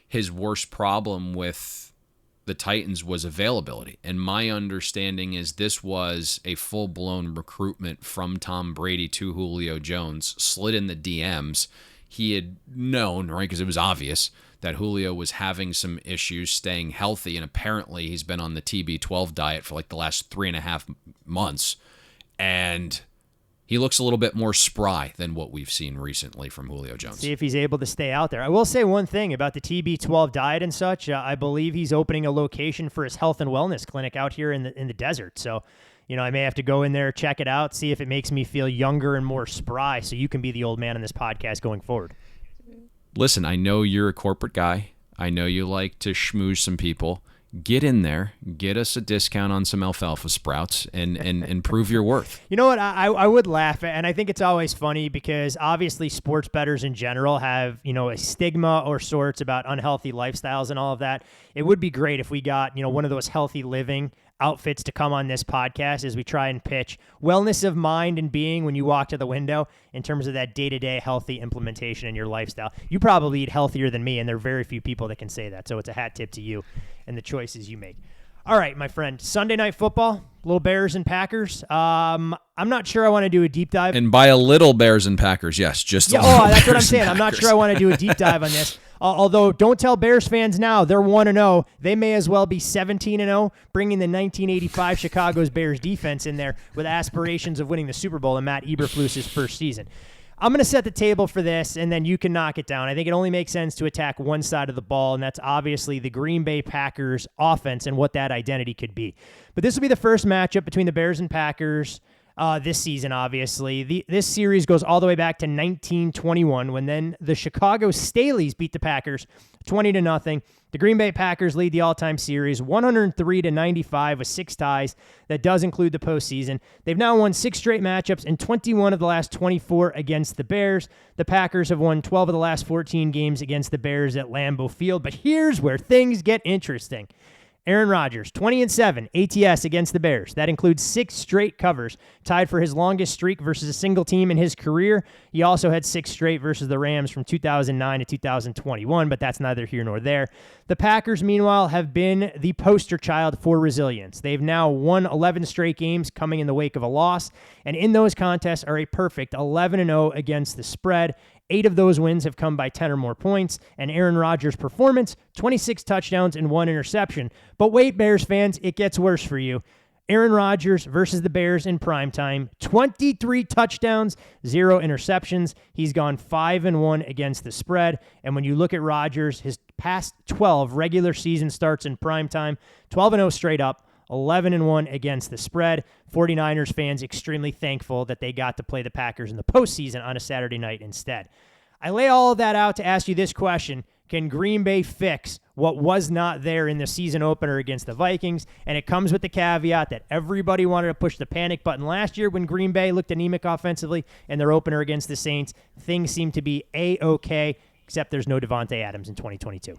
his worst problem with the Titans was availability. And my understanding is this was a full-blown recruitment from Tom Brady to Julio Jones, slid in the DMs. He had known, right, because it was obvious, that Julio was having some issues staying healthy, and apparently he's been on the TB12 diet for like the last 3.5 months, and he looks a little bit more spry than what we've seen recently from Julio Jones. See if he's able to stay out there. I will say one thing about the TB12 diet and such. I believe he's opening a location for his health and wellness clinic out here in the desert, so I may have to go in there, check it out, see if it makes me feel younger and more spry so you can be the old man on this podcast going forward. Listen, I know you're a corporate guy. I know you like to schmooze some people. Get in there, get us a discount on some alfalfa sprouts, and prove your worth. You know what? I would laugh, and I think it's always funny because obviously sports bettors in general have, a stigma or sorts about unhealthy lifestyles and all of that. It would be great if we got, one of those healthy living outfits to come on this podcast as we try and pitch wellness of mind and being when you walk to the window in terms of that day-to-day healthy implementation in your lifestyle. You probably eat healthier than me, and there are very few people that can say that. So it's a hat tip to you and the choices you make. All right, my friend, Sunday Night Football, little Bears and Packers. I'm not sure I want to do a deep dive. And by a little Bears and Packers, yes, just a little that's Bears what I'm saying. I'm not Packers. sure I want to do a deep dive on this. Although, don't tell Bears fans now, they're 1-0. They may as well be 17-0, bringing the 1985 Chicago's Bears defense in there with aspirations of winning the Super Bowl in Matt Eberflus's first season. I'm going to set the table for this, and then you can knock it down. I think it only makes sense to attack one side of the ball, and that's obviously the Green Bay Packers offense and what that identity could be. But this will be the first matchup between the Bears and Packers this season, obviously. This series goes all the way back to 1921, when then the Chicago Staleys beat the Packers 20-0. The Green Bay Packers lead the all-time series 103-95 with 6 ties. That does include the postseason. They've now won 6 straight matchups and 21 of the last 24 against the Bears. The Packers have won 12 of the last 14 games against the Bears at Lambeau Field. But here's where things get interesting. Aaron Rodgers, 20-7 ATS against the Bears. That includes 6 straight covers, tied for his longest streak versus a single team in his career. He also had 6 straight versus the Rams from 2009 to 2021, but that's neither here nor there. The Packers, meanwhile, have been the poster child for resilience. They've now won 11 straight games coming in the wake of a loss, and in those contests are a perfect 11-0 against the spread. 8 of those wins have come by 10 or more points, and Aaron Rodgers' performance, 26 touchdowns and 1 interception. But wait, Bears fans, it gets worse for you. Aaron Rodgers versus the Bears in primetime, 23 touchdowns, 0 interceptions. He's gone 5-1 against the spread. And when you look at Rodgers, his past 12 regular season starts in primetime, 12-0 straight up, 11-1 against the spread. 49ers fans extremely thankful that they got to play the Packers in the postseason on a Saturday night instead. I lay all of that out to ask you this question. Can Green Bay fix what was not there in the season opener against the Vikings? And it comes with the caveat that everybody wanted to push the panic button last year when Green Bay looked anemic offensively in their opener against the Saints. Things seem to be A-okay, except there's no Devontae Adams in 2022.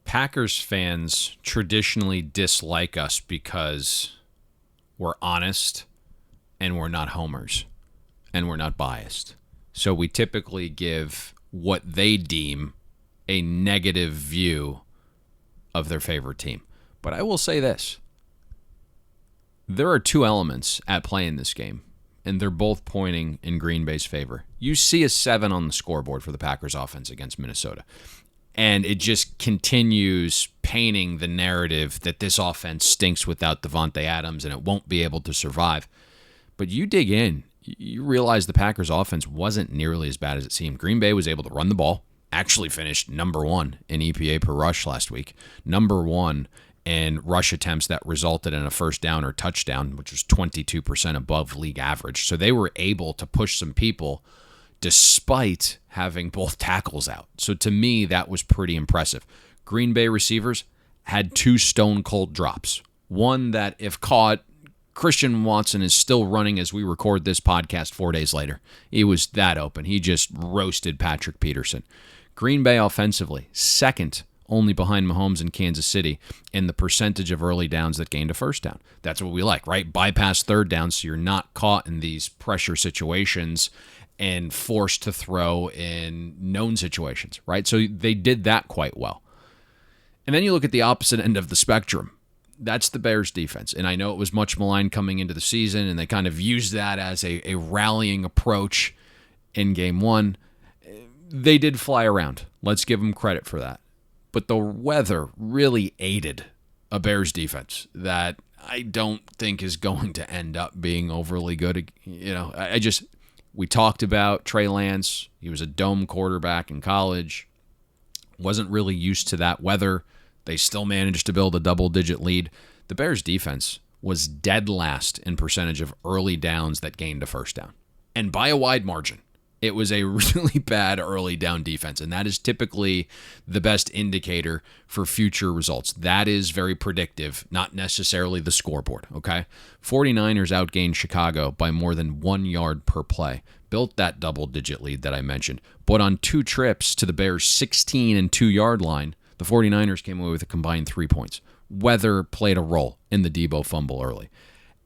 Packers fans traditionally dislike us because we're honest and we're not homers and we're not biased. So we typically give what they deem a negative view of their favorite team. But I will say this. There are 2 elements at play in this game, and they're both pointing in Green Bay's favor. You see a 7 on the scoreboard for the Packers offense against Minnesota. And it just continues painting the narrative that this offense stinks without Devontae Adams and it won't be able to survive. But you dig in, you realize the Packers offense wasn't nearly as bad as it seemed. Green Bay was able to run the ball, actually finished number 1 in EPA per rush last week, number 1 in rush attempts that resulted in a first down or touchdown, which was 22% above league average. So they were able to push some people despite having both tackles out. So to me, that was pretty impressive. Green Bay receivers had 2 stone-cold drops. One that, if caught, Christian Watson is still running as we record this podcast 4 days later. He was that open. He just roasted Patrick Peterson. Green Bay offensively, second only behind Mahomes and Kansas City in the percentage of early downs that gained a first down. That's what we like, right? Bypass third down so you're not caught in these pressure situations and forced to throw in known situations, right? So they did that quite well. And then you look at the opposite end of the spectrum. That's the Bears defense. And I know it was much maligned coming into the season, and they kind of used that as a rallying approach in game 1. They did fly around. Let's give them credit for that. But the weather really aided a Bears defense that I don't think is going to end up being overly good. You know, we talked about Trey Lance. He was a dome quarterback in college. Wasn't really used to that weather. They still managed to build a double-digit lead. The Bears defense was dead last in percentage of early downs that gained a first down. And by a wide margin. It was a really bad early down defense, and that is typically the best indicator for future results. That is very predictive, not necessarily the scoreboard, okay? 49ers outgained Chicago by more than 1 yard per play, built that double-digit lead that I mentioned, but on 2 trips to the Bears' 16 and 2 yard line, the 49ers came away with a combined 3 points. Weather played a role in the Debo fumble early.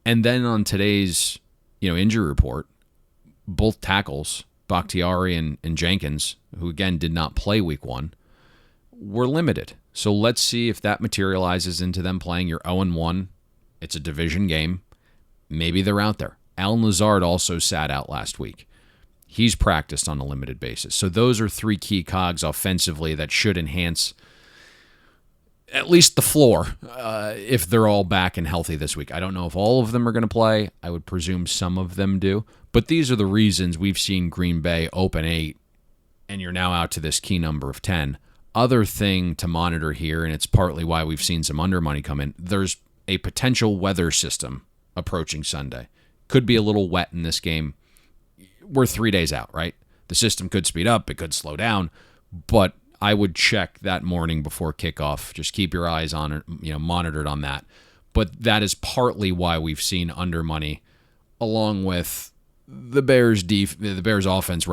And then on today's injury report, both tackles, Bakhtiari and Jenkins, who again did not play week 1, were limited. So let's see if that materializes into them playing. You're 0-1. It's a division game. Maybe they're out there. Al Lazard also sat out last week. He's practiced on a limited basis. So those are 3 key cogs offensively that should enhance at least the floor if they're all back and healthy this week. I don't know if all of them are going to play. I would presume some of them do. But these are the reasons we've seen Green Bay open 8, and you're now out to this key number of 10. Other thing to monitor here, and it's partly why we've seen some under money come in, there's a potential weather system approaching Sunday. Could be a little wet in this game. We're 3 days out, right? The system could speed up, it could slow down, but I would check that morning before kickoff. Just keep your eyes on it, monitored on that. But that is partly why we've seen under money, along with the Bears' offense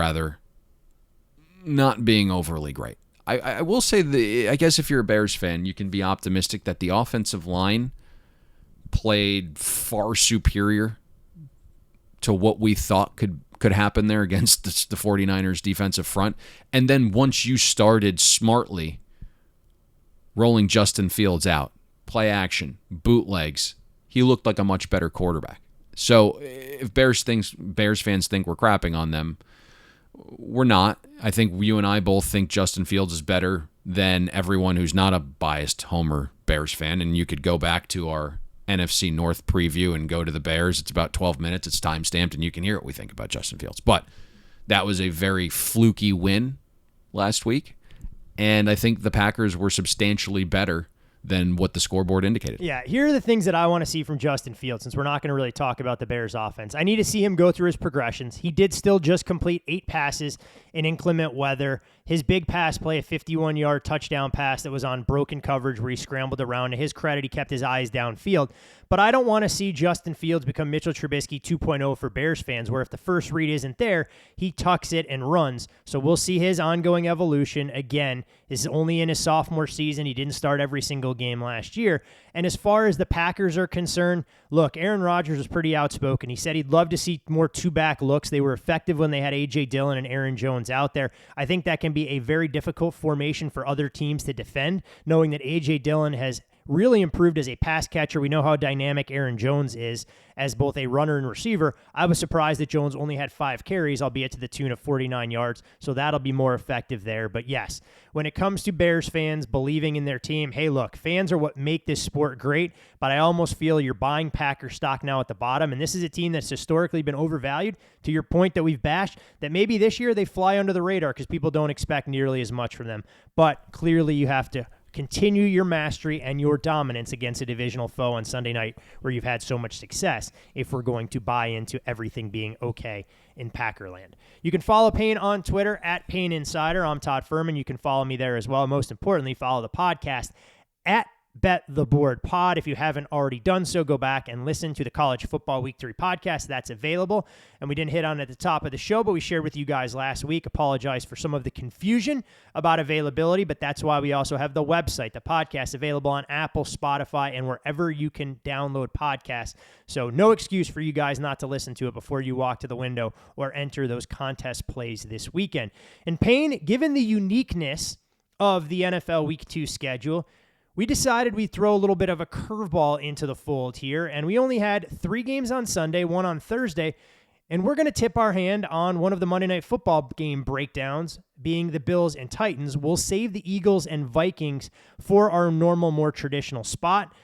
not being overly great. I will say I guess if you're a Bears fan, you can be optimistic that the offensive line played far superior to what we thought could happen there against the 49ers defensive front. And then once you started smartly rolling Justin Fields out, play action, bootlegs, he looked like a much better quarterback. So if Bears fans think we're crapping on them, we're not. I think you and I both think Justin Fields is better than everyone who's not a biased Homer Bears fan. And you could go back to our NFC North preview and go to the Bears. It's about 12 minutes. It's time-stamped, and you can hear what we think about Justin Fields. But that was a very fluky win last week, and I think the Packers were substantially better than what the scoreboard indicated. Yeah, here are the things that I want to see from Justin Fields, since we're not going to really talk about the Bears offense. I need to see him go through his progressions. He did still just complete 8 passes in inclement weather. His big pass play, a 51-yard touchdown pass that was on broken coverage where he scrambled around. To his credit, he kept his eyes downfield. But I don't want to see Justin Fields become Mitchell Trubisky 2.0 for Bears fans, where if the first read isn't there, he tucks it and runs. So we'll see his ongoing evolution. Again, this is only in his sophomore season. He didn't start every single game last year. And as far as the Packers are concerned, look, Aaron Rodgers was pretty outspoken. He said he'd love to see more two-back looks. They were effective when they had A.J. Dillon and Aaron Jones out there. I think that can be a very difficult formation for other teams to defend, knowing that A.J. Dillon has really improved as a pass catcher. We know how dynamic Aaron Jones is as both a runner and receiver. I was surprised that Jones only had 5 carries, albeit to the tune of 49 yards, so that'll be more effective there. But yes, when it comes to Bears fans believing in their team, hey, look, fans are what make this sport great, but I almost feel you're buying Packer stock now at the bottom, and this is a team that's historically been overvalued, to your point that we've bashed, that maybe this year they fly under the radar because people don't expect nearly as much from them. But clearly you have to continue your mastery and your dominance against a divisional foe on Sunday night where you've had so much success if we're going to buy into everything being okay in Packerland. You can follow Payne on Twitter at Payne Insider. I'm Todd Furman. You can follow me there as well. Most importantly, follow the podcast at Bet the Board Pod. If you haven't already done so, go back and listen to the College Football Week 3 podcast. That's available. And we didn't hit on it at the top of the show, but we shared with you guys last week. Apologize for some of the confusion about availability, but that's why we also have the website, the podcast, available on Apple, Spotify, and wherever you can download podcasts. So no excuse for you guys not to listen to it before you walk to the window or enter those contest plays this weekend. And Payne, given the uniqueness of the NFL Week 2 schedule, we decided we'd throw a little bit of a curveball into the fold here, and we only had 3 games on Sunday, 1 on Thursday, and we're going to tip our hand on one of the Monday Night Football game breakdowns, being the Bills and Titans. We'll save the Eagles and Vikings for our normal, more traditional spot,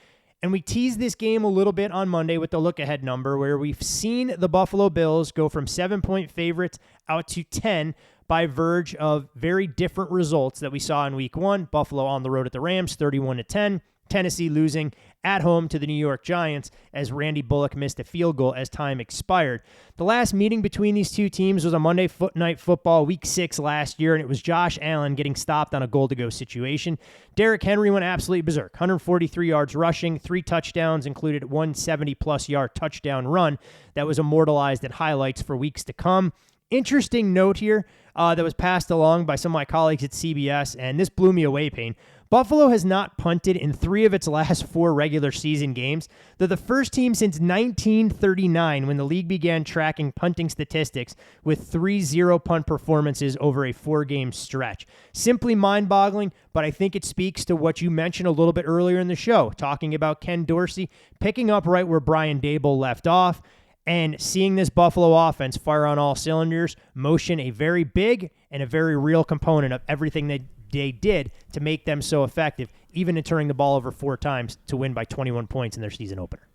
and we teased this game a little bit on Monday with the look-ahead number, where we've seen the Buffalo Bills go from 7-point favorites out to 10 by verge of very different results that we saw in Week 1. Buffalo on the road at the Rams, 31-10. Tennessee losing at home to the New York Giants as Randy Bullock missed a field goal as time expired. The last meeting between these two teams was on Monday Night Football, Week 6 last year, and it was Josh Allen getting stopped on a goal-to-go situation. Derrick Henry went absolutely berserk. 143 yards rushing, 3 touchdowns, included 170-plus yard touchdown run that was immortalized in highlights for weeks to come. Interesting note here that was passed along by some of my colleagues at CBS, and this blew me away, Payne. Buffalo has not punted in 3 of its last 4 regular season games. They're the first team since 1939 when the league began tracking punting statistics with 3 0-punt performances over a 4-game stretch. Simply mind-boggling, but I think it speaks to what you mentioned a little bit earlier in the show, talking about Ken Dorsey picking up right where Brian Daboll left off, and seeing this Buffalo offense fire on all cylinders, motion a very big and a very real component of everything they did to make them so effective, even in turning the ball over 4 times to win by 21 points in their season opener.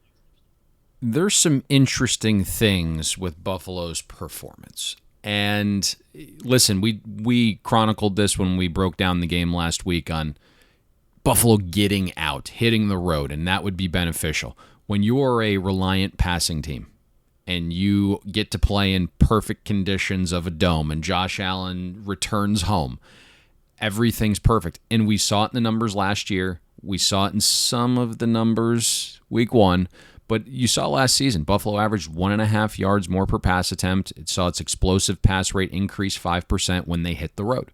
There's some interesting things with Buffalo's performance. And listen, we chronicled this when we broke down the game last week on Buffalo getting out, hitting the road, and that would be beneficial. When you are a reliant passing team and you get to play in perfect conditions of a dome and Josh Allen returns home, everything's perfect. And we saw it in the numbers last year. We saw it in some of the numbers week 1. But you saw last season, Buffalo averaged 1.5 yards more per pass attempt. It saw its explosive pass rate increase 5% when they hit the road.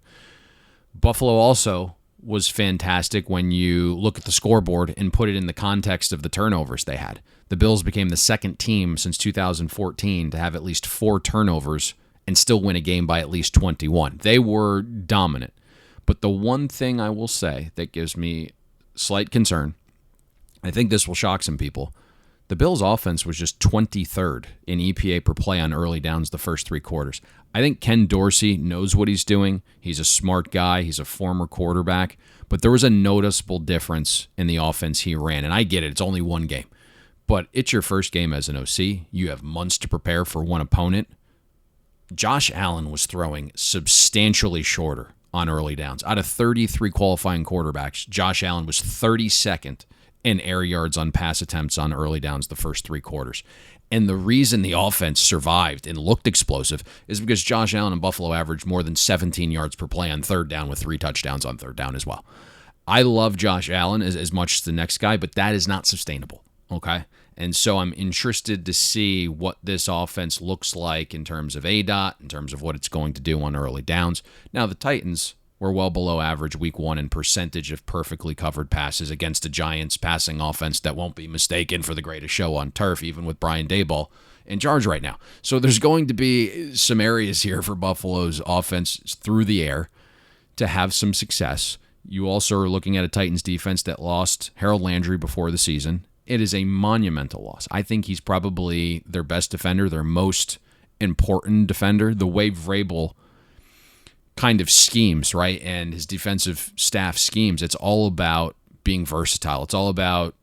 Buffalo also was fantastic when you look at the scoreboard and put it in the context of the turnovers they had. The Bills became the second team since 2014 to have at least 4 turnovers and still win a game by at least 21. They were dominant. But the one thing I will say that gives me slight concern, I think this will shock some people, the Bills' offense was just 23rd in EPA per play on early downs the first 3 quarters. I think Ken Dorsey knows what he's doing. He's a smart guy. He's a former quarterback. But there was a noticeable difference in the offense he ran. And I get it. It's only 1 game. But it's your first game as an OC. You have months to prepare for one opponent. Josh Allen was throwing substantially shorter on early downs. Out of 33 qualifying quarterbacks, Josh Allen was 32nd in air yards on pass attempts on early downs the first 3 quarters. And the reason the offense survived and looked explosive is because Josh Allen and Buffalo averaged more than 17 yards per play on 3rd down with 3 touchdowns on 3rd down as well. I love Josh Allen as much as the next guy, but that is not sustainable, okay? And so I'm interested to see what this offense looks like in terms of ADOT, in terms of what it's going to do on early downs. Now, the Titans were well below average week 1 in percentage of perfectly covered passes against a Giants passing offense that won't be mistaken for the greatest show on turf, even with Brian Daboll in charge right now. So there's going to be some areas here for Buffalo's offense through the air to have some success. You also are looking at a Titans defense that lost Harold Landry before the season. It is a monumental loss. I think he's probably their best defender, their most important defender. The way Vrabel kind of schemes, right, and his defensive staff schemes, it's all about being versatile. It's all about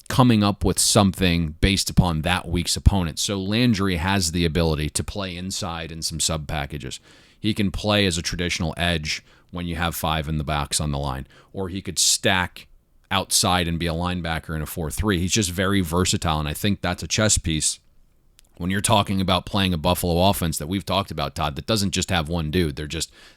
coming up with something based upon that week's opponent. So Landry has the ability to play inside in some sub packages. He can play as a traditional edge when you have 5 in the box on the line, or he could stack outside and be a linebacker in a 4-3. He's just very versatile, and I think that's a chess piece when you're talking about playing a Buffalo offense that we've talked about, Todd, that doesn't just have one dude.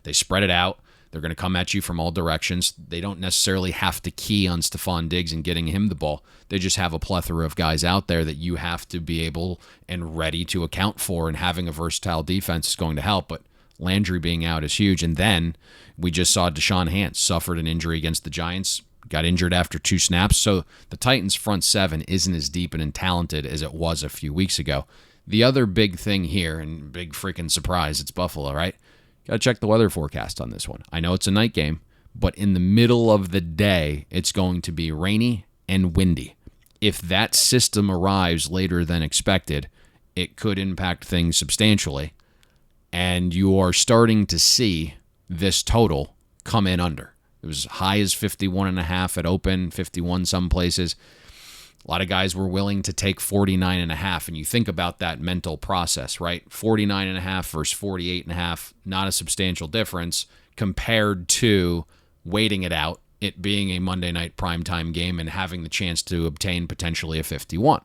They spread it out. They're going to come at you from all directions. They don't necessarily have to key on Stephon Diggs and getting him the ball. They just have a plethora of guys out there that you have to be able and ready to account for, and having a versatile defense is going to help. But Landry being out is huge. And then we just saw Deshaun Hance suffered an injury against the Giants, got injured after 2 snaps. So the Titans' front 7 isn't as deep and talented as it was a few weeks ago. The other big thing here, and big freaking surprise, it's Buffalo, right? Got to check the weather forecast on this one. I know it's a night game, but in the middle of the day, it's going to be rainy and windy. If that system arrives later than expected, it could impact things substantially, and you are starting to see this total come in under. It was as high as 51.5 at open, 51 some places. A lot of guys were willing to take 49.5, and you think about that mental process, right? 49.5 versus 48.5, not a substantial difference compared to waiting it out, it being a Monday night primetime game and having the chance to obtain potentially a 51.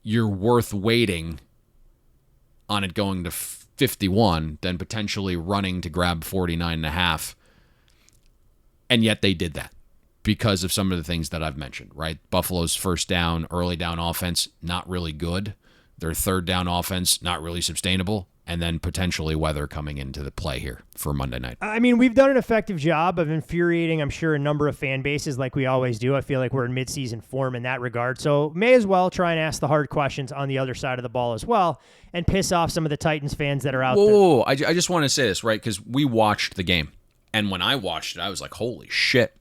You're worth waiting on it going to 51 than potentially running to grab 49.5, and yet they did that because of some of the things that I've mentioned, right? Buffalo's first down, early down offense, not really good. Their 3rd down offense, not really sustainable. And then potentially weather coming into the play here for Monday night. I mean, we've done an effective job of infuriating, I'm sure, a number of fan bases like we always do. I feel like we're in midseason form in that regard. So may as well try and ask the hard questions on the other side of the ball as well and piss off some of the Titans fans that are out there. Whoa. I just want to say this, right? Because we watched the game. And when I watched it, I was like, holy shit.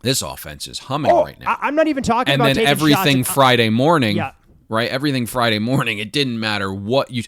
This offense is humming right now. I'm not even talking about taking shots. And then everything Friday morning right? Everything Friday morning, it didn't matter what you...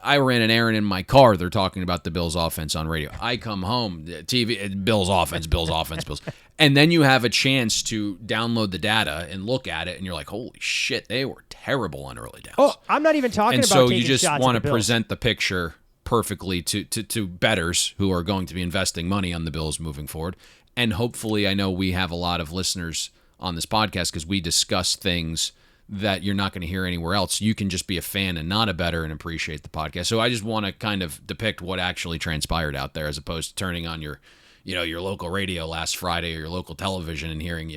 I ran an errand in my car. They're talking about the Bills' offense on radio. I come home, TV, Bills' offense, Bills' offense, Bills. And then you have a chance to download the data and look at it, and you're like, holy shit, they were terrible on early downs. Oh, I'm not even talking and about so taking you just shots want at to the Bills. present the picture perfectly to bettors who are going to be investing money on the Bills moving forward. And hopefully, I know we have a lot of listeners on this podcast because we discuss things that you're not going to hear anywhere else. You can just be a fan and not a bettor and appreciate the podcast. So I just want to kind of depict what actually transpired out there as opposed to turning on your local radio last Friday or your local television and hearing,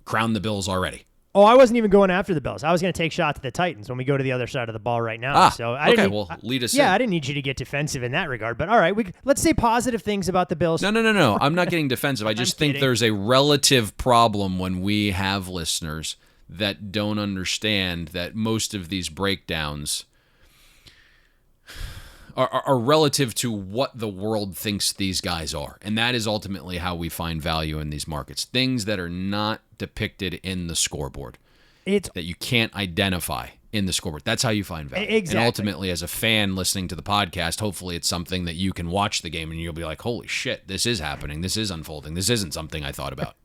crown the Bills already. Oh, I wasn't even going after the Bills. I was going to take shots at the Titans when we go to the other side of the ball right now. So I didn't, lead us in. Yeah, I didn't need you to get defensive in that regard. But all right, let's say positive things about the Bills. No. I'm not getting defensive. I just think there's a relative problem when we have listeners that don't understand that most of these breakdowns are relative to what the world thinks these guys are. And that is ultimately how we find value in these markets. Things that are not depicted in the scoreboard. That you can't identify in the scoreboard. That's how you find value. Exactly. And ultimately, as a fan listening to the podcast, hopefully it's something that you can watch the game and you'll be like, holy shit, this is happening. This is unfolding. This isn't something I thought about.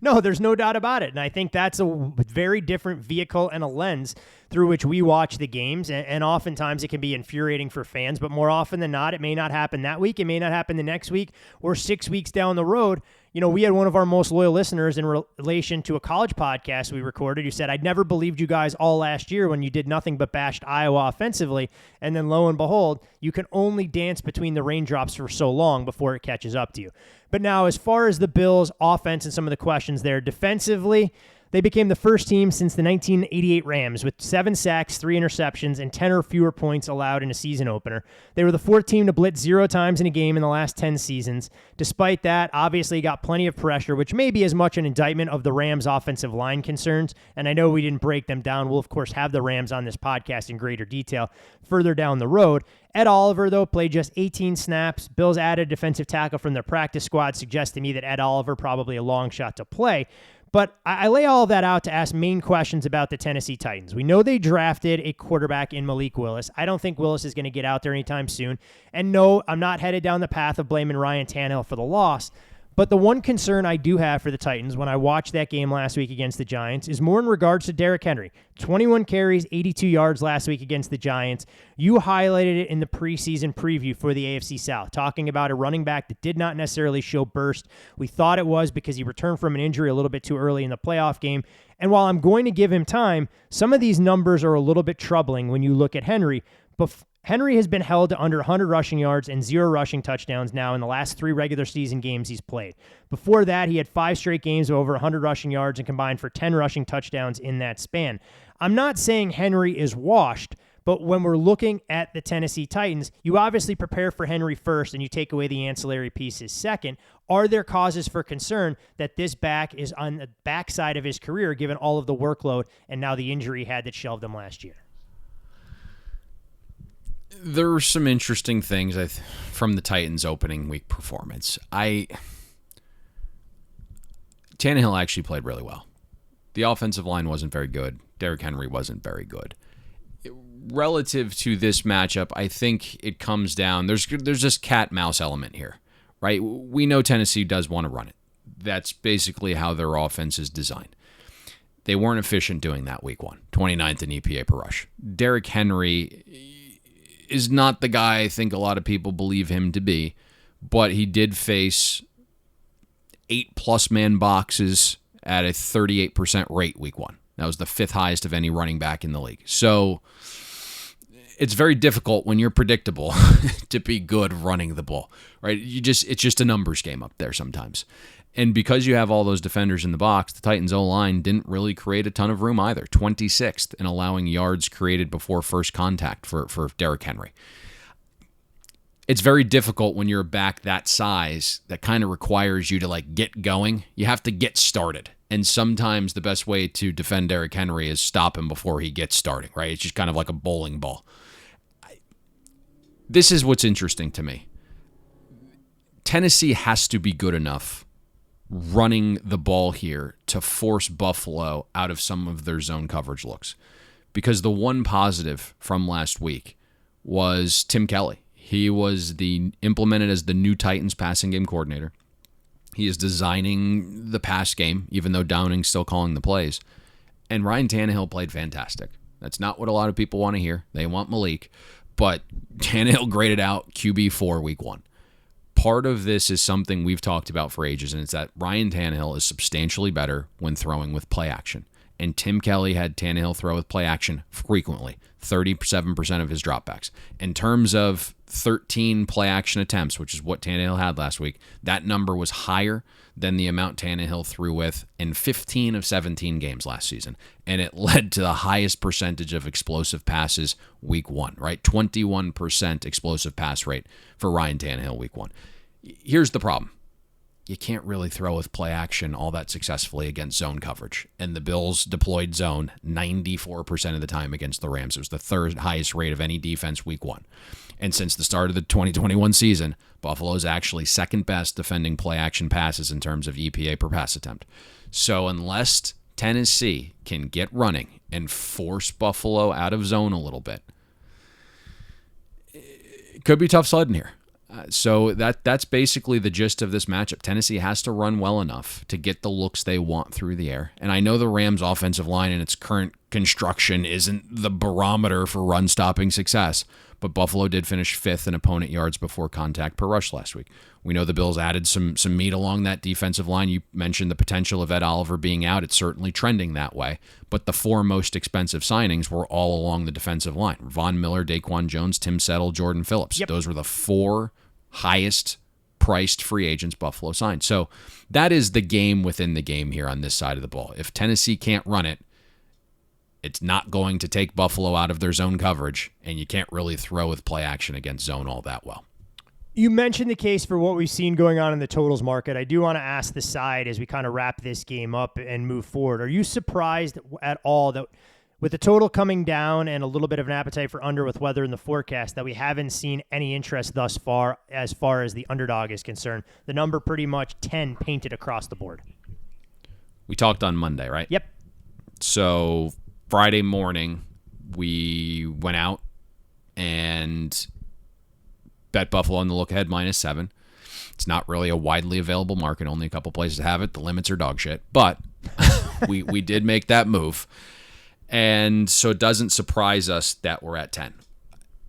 No, there's no doubt about it. And I think that's a very different vehicle and a lens through which we watch the games. And oftentimes it can be infuriating for fans, but more often than not, it may not happen that week. It may not happen the next week or 6 weeks down the road. We had one of our most loyal listeners in relation to a college podcast we recorded who said, I'd never believed you guys all last year when you did nothing but bashed Iowa offensively. And then lo and behold, you can only dance between the raindrops for so long before it catches up to you. But now, as far as the Bills' offense and some of the questions there, defensively, they became the first team since the 1988 Rams with 7 sacks, 3 interceptions, and 10 or fewer points allowed in a season opener. They were the 4th team to blitz 0 times in a game in the last 10 seasons. Despite that, obviously got plenty of pressure, which may be as much an indictment of the Rams' offensive line concerns. And I know we didn't break them down. We'll, of course, have the Rams on this podcast in greater detail further down the road. Ed Oliver, though, played just 18 snaps. Bills added defensive tackle from their practice squad, suggests to me that Ed Oliver probably a long shot to play. But I lay all of that out to ask main questions about the Tennessee Titans. We know they drafted a quarterback in Malik Willis. I don't think Willis is going to get out there anytime soon. And no, I'm not headed down the path of blaming Ryan Tannehill for the loss. But the one concern I do have for the Titans when I watched that game last week against the Giants is more in regards to Derrick Henry. 21 carries, 82 yards last week against the Giants. You highlighted it in the preseason preview for the AFC South, talking about a running back that did not necessarily show burst. We thought it was because he returned from an injury a little bit too early in the playoff game. And while I'm going to give him time, some of these numbers are a little bit troubling when you look at Henry. But Henry has been held to under 100 rushing yards and 0 rushing touchdowns now in the last 3 regular season games he's played. Before that, he had 5 straight games of over 100 rushing yards and combined for 10 rushing touchdowns in that span. I'm not saying Henry is washed, but when we're looking at the Tennessee Titans, you obviously prepare for Henry first and you take away the ancillary pieces second. Are there causes for concern that this back is on the backside of his career given all of the workload and now the injury he had that shelved him last year? There were some interesting things from the Titans' opening week performance. Tannehill actually played really well. The offensive line wasn't very good. Derrick Henry wasn't very good. Relative to this matchup, I think it comes down, there's this cat-mouse element here, right? We know Tennessee does want to run it. That's basically how their offense is designed. They weren't efficient doing that week 1, 29th in EPA per rush. Derrick Henry is not the guy I think a lot of people believe him to be, but he did face 8+ man boxes at a 38% rate week 1. That was the 5th highest of any running back in the league. So it's very difficult when you're predictable to be good running the ball, right? It's just a numbers game up there sometimes. And because you have all those defenders in the box, the Titans O-line didn't really create a ton of room either. 26th in allowing yards created before first contact for Derrick Henry. It's very difficult when you're a back that size that kind of requires you to get going. You have to get started. And sometimes the best way to defend Derrick Henry is stop him before he gets starting, right? It's just kind of like a bowling ball. This is what's interesting to me. Tennessee has to be good enough running the ball here to force Buffalo out of some of their zone coverage looks. because the one positive from last week was Tim Kelly. He was implemented as the new Titans passing game coordinator. He is designing the pass game, even though Downing's still calling the plays. And Ryan Tannehill played fantastic. That's not what a lot of people want to hear. They want Malik. But Tannehill graded out QB4 week 1. Part of this is something we've talked about for ages, and it's that Ryan Tannehill is substantially better when throwing with play action. And Tim Kelly had Tannehill throw with play action frequently, 37% of his dropbacks. In terms of 13 play action attempts, which is what Tannehill had last week, that number was higher than the amount Tannehill threw with in 15 of 17 games last season. And it led to the highest percentage of explosive passes week 1, right? 21% explosive pass rate for Ryan Tannehill week 1. Here's the problem. You can't really throw with play action all that successfully against zone coverage. And the Bills deployed zone 94% of the time against the Rams. It was the third highest rate of any defense week 1. And since the start of the 2021 season, Buffalo's actually second best defending play action passes in terms of EPA per pass attempt. So unless Tennessee can get running and force Buffalo out of zone a little bit, it could be tough sledding here. So that's basically the gist of this matchup. Tennessee has to run well enough to get the looks they want through the air. And I know the Rams' offensive line in its current construction isn't the barometer for run-stopping success, but Buffalo did finish 5th in opponent yards before contact per rush last week. We know the Bills added some meat along that defensive line. You mentioned the potential of Ed Oliver being out. It's certainly trending that way. But the 4 most expensive signings were all along the defensive line. Von Miller, Daquan Jones, Tim Settle, Jordan Phillips. Yep. Those were the 4 highest priced free agents Buffalo signed. So that is the game within the game here on this side of the ball. If Tennessee can't run it, it's not going to take Buffalo out of their zone coverage, and you can't really throw with play action against zone all that well. You mentioned the case for what we've seen going on in the totals market. I do want to ask the side as we kind of wrap this game up and move forward. Are you surprised at all that with the total coming down and a little bit of an appetite for under with weather in the forecast that we haven't seen any interest thus far as the underdog is concerned? The number pretty much 10 painted across the board. We talked on Monday, right? Yep. So Friday morning, we went out and bet Buffalo on the look ahead -7. It's not really a widely available market. Only a couple places have it. The limits are dog shit. But we did make that move. And so it doesn't surprise us that we're at 10.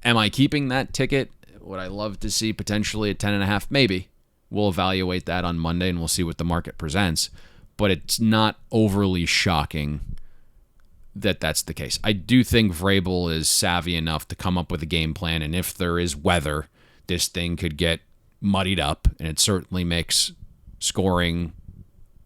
Am I keeping that ticket? Would I love to see potentially at 10.5? Maybe. We'll evaluate that on Monday and we'll see what the market presents. But it's not overly shocking that that's the case. I do think Vrabel is savvy enough to come up with a game plan, and if there is weather, this thing could get muddied up, and it certainly makes scoring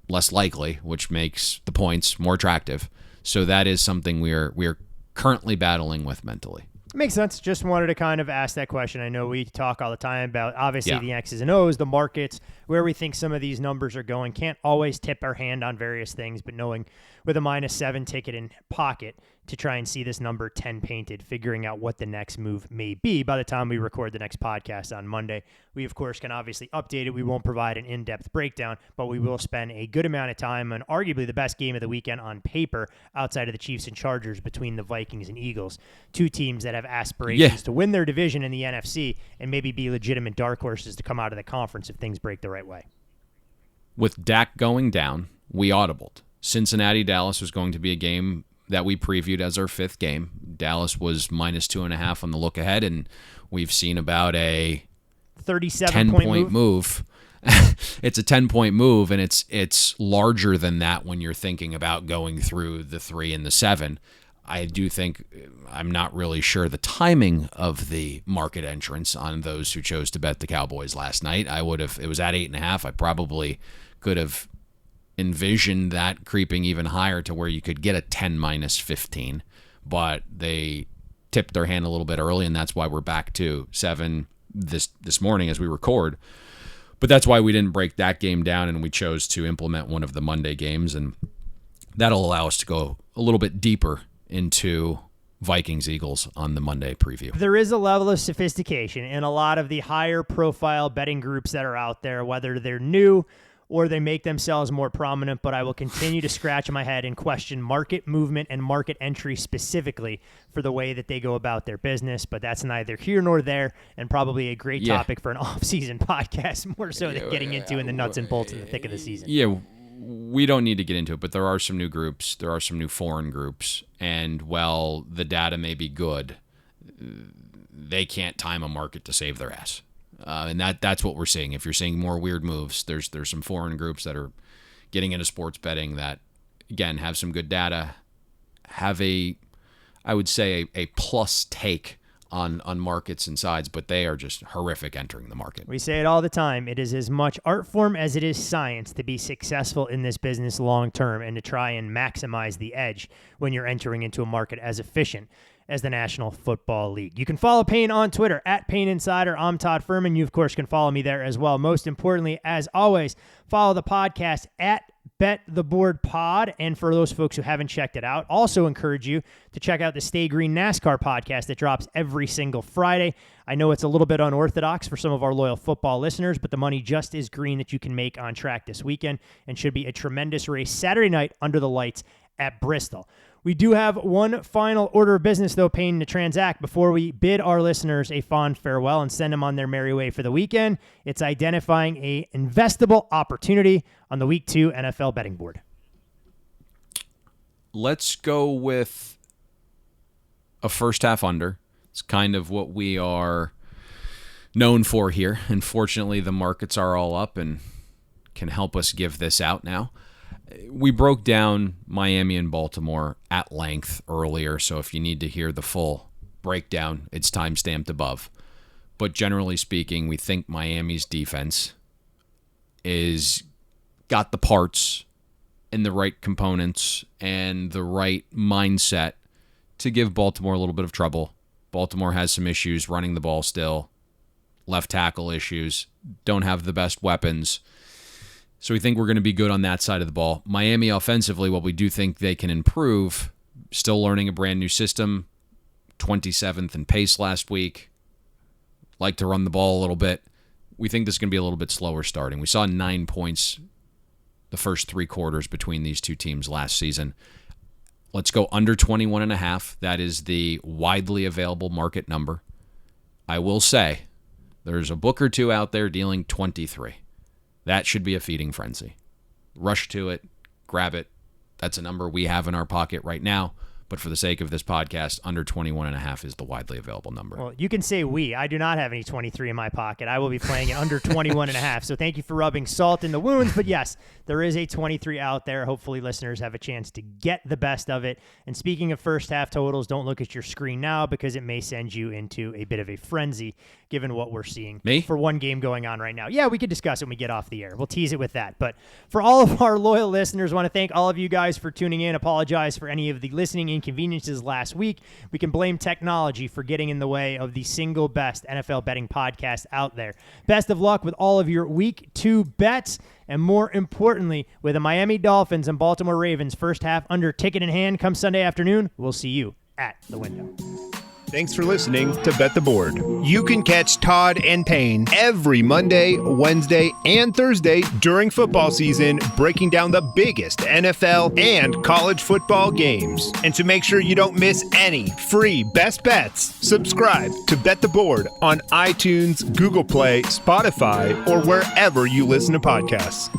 less likely, which makes the points more attractive. So that is something we are currently battling with mentally. Makes sense. Just wanted to kind of ask that question. I know we talk all the time about, obviously, the X's and O's, the markets, where we think some of these numbers are going. Can't always tip our hand on various things, but knowing with a -7 ticket in pocket to try and see this number 10 painted, figuring out what the next move may be by the time we record the next podcast on Monday. We, of course, can obviously update it. We won't provide an in-depth breakdown, but we will spend a good amount of time on arguably the best game of the weekend on paper outside of the Chiefs and Chargers between the Vikings and Eagles, 2 teams that have aspirations to win their division in the NFC and maybe be legitimate dark horses to come out of the conference if things break the right way. With Dak going down, we audibled. Cincinnati-Dallas was going to be a game that we previewed as our 5th game. Dallas was -2.5 on the look ahead, and we've seen about a 37-point move. It's a 10-point move, and it's larger than that when you're thinking about going through the 3 and the 7. I do think, I'm not really sure the timing of the market entrance on those who chose to bet the Cowboys last night. It was at 8.5. I probably could have envisioned that creeping even higher to where you could get a 10 -15, but they tipped their hand a little bit early, and that's why we're back to 7 this morning as we record. But that's why we didn't break that game down, and we chose to implement one of the Monday games, and that'll allow us to go a little bit deeper into Vikings-Eagles on the Monday preview. There is a level of sophistication in a lot of the higher profile betting groups that are out there, whether they're new or they make themselves more prominent, but I will continue to scratch my head and question market movement and market entry specifically for the way that they go about their business. But that's neither here nor there, and probably a great topic for an off-season podcast, more so than getting into in the nuts and bolts in the thick of the season. Yeah, we don't need to get into it, but there are some new groups. There are some new foreign groups. And while the data may be good, they can't time a market to save their ass. And that's what we're seeing. If you're seeing more weird moves, there's some foreign groups that are getting into sports betting that, again, have some good data, have I would say a plus take on markets and sides, but they are just horrific entering the market. We say it all the time. It is as much art form as it is science to be successful in this business long term and to try and maximize the edge when you're entering into a market as efficient as the National Football League. You can follow Payne on Twitter at Payne Insider. I'm Todd Furman. You, of course, can follow me there as well. Most importantly, as always, follow the podcast at Bet the Board Pod. And for those folks who haven't checked it out, also encourage you to check out the Stay Green NASCAR podcast that drops every single Friday. I know it's a little bit unorthodox for some of our loyal football listeners, but the money just is green that you can make on track this weekend, and should be a tremendous race Saturday night under the lights at Bristol. We do have one final order of business, though, Payne, to transact before we bid our listeners a fond farewell and send them on their merry way for the weekend. It's identifying a investable opportunity on the Week 2 NFL betting board. Let's go with a first half under. It's kind of what we are known for here. Unfortunately, the markets are all up and can help us give this out now. We broke down Miami and Baltimore at length earlier, so if you need to hear the full breakdown, it's time-stamped above. But generally speaking, we think Miami's defense is got the parts and the right components and the right mindset to give Baltimore a little bit of trouble. Baltimore has some issues running the ball still, left tackle issues, don't have the best weapons. So we think we're going to be good on that side of the ball. Miami offensively, what we do think they can improve, still learning a brand new system, 27th in pace last week, like to run the ball a little bit. We think this is going to be a little bit slower starting. We saw 9 points the first 3 quarters between these two teams last season. Let's go under 21.5. That is the widely available market number. I will say there's a book or two out there dealing 23. That should be a feeding frenzy. Rush to it, grab it. That's a number we have in our pocket right now. But for the sake of this podcast, under 21.5 is the widely available number. Well, you can say we. I do not have any 23 in my pocket. I will be playing it under 21.5. So thank you for rubbing salt in the wounds. But yes, there is a 23 out there. Hopefully listeners have a chance to get the best of it. And speaking of first half totals, don't look at your screen now because it may send you into a bit of a frenzy given what we're seeing for one game going on right now. Yeah, we could discuss it when we get off the air. We'll tease it with that. But for all of our loyal listeners, I want to thank all of you guys for tuning in. Apologize for any of the listening inconveniences last week. We can blame technology for getting in the way of the single best NFL betting podcast out there. Best of luck with all of your Week 2 bets, and more importantly, with the Miami Dolphins and Baltimore Ravens first half under ticket in hand come Sunday afternoon. We'll see you at the window. Thanks for listening to Bet the Board. You can catch Todd and Payne every Monday, Wednesday, and Thursday during football season, breaking down the biggest NFL and college football games. And to make sure you don't miss any free best bets, subscribe to Bet the Board on iTunes, Google Play, Spotify, or wherever you listen to podcasts.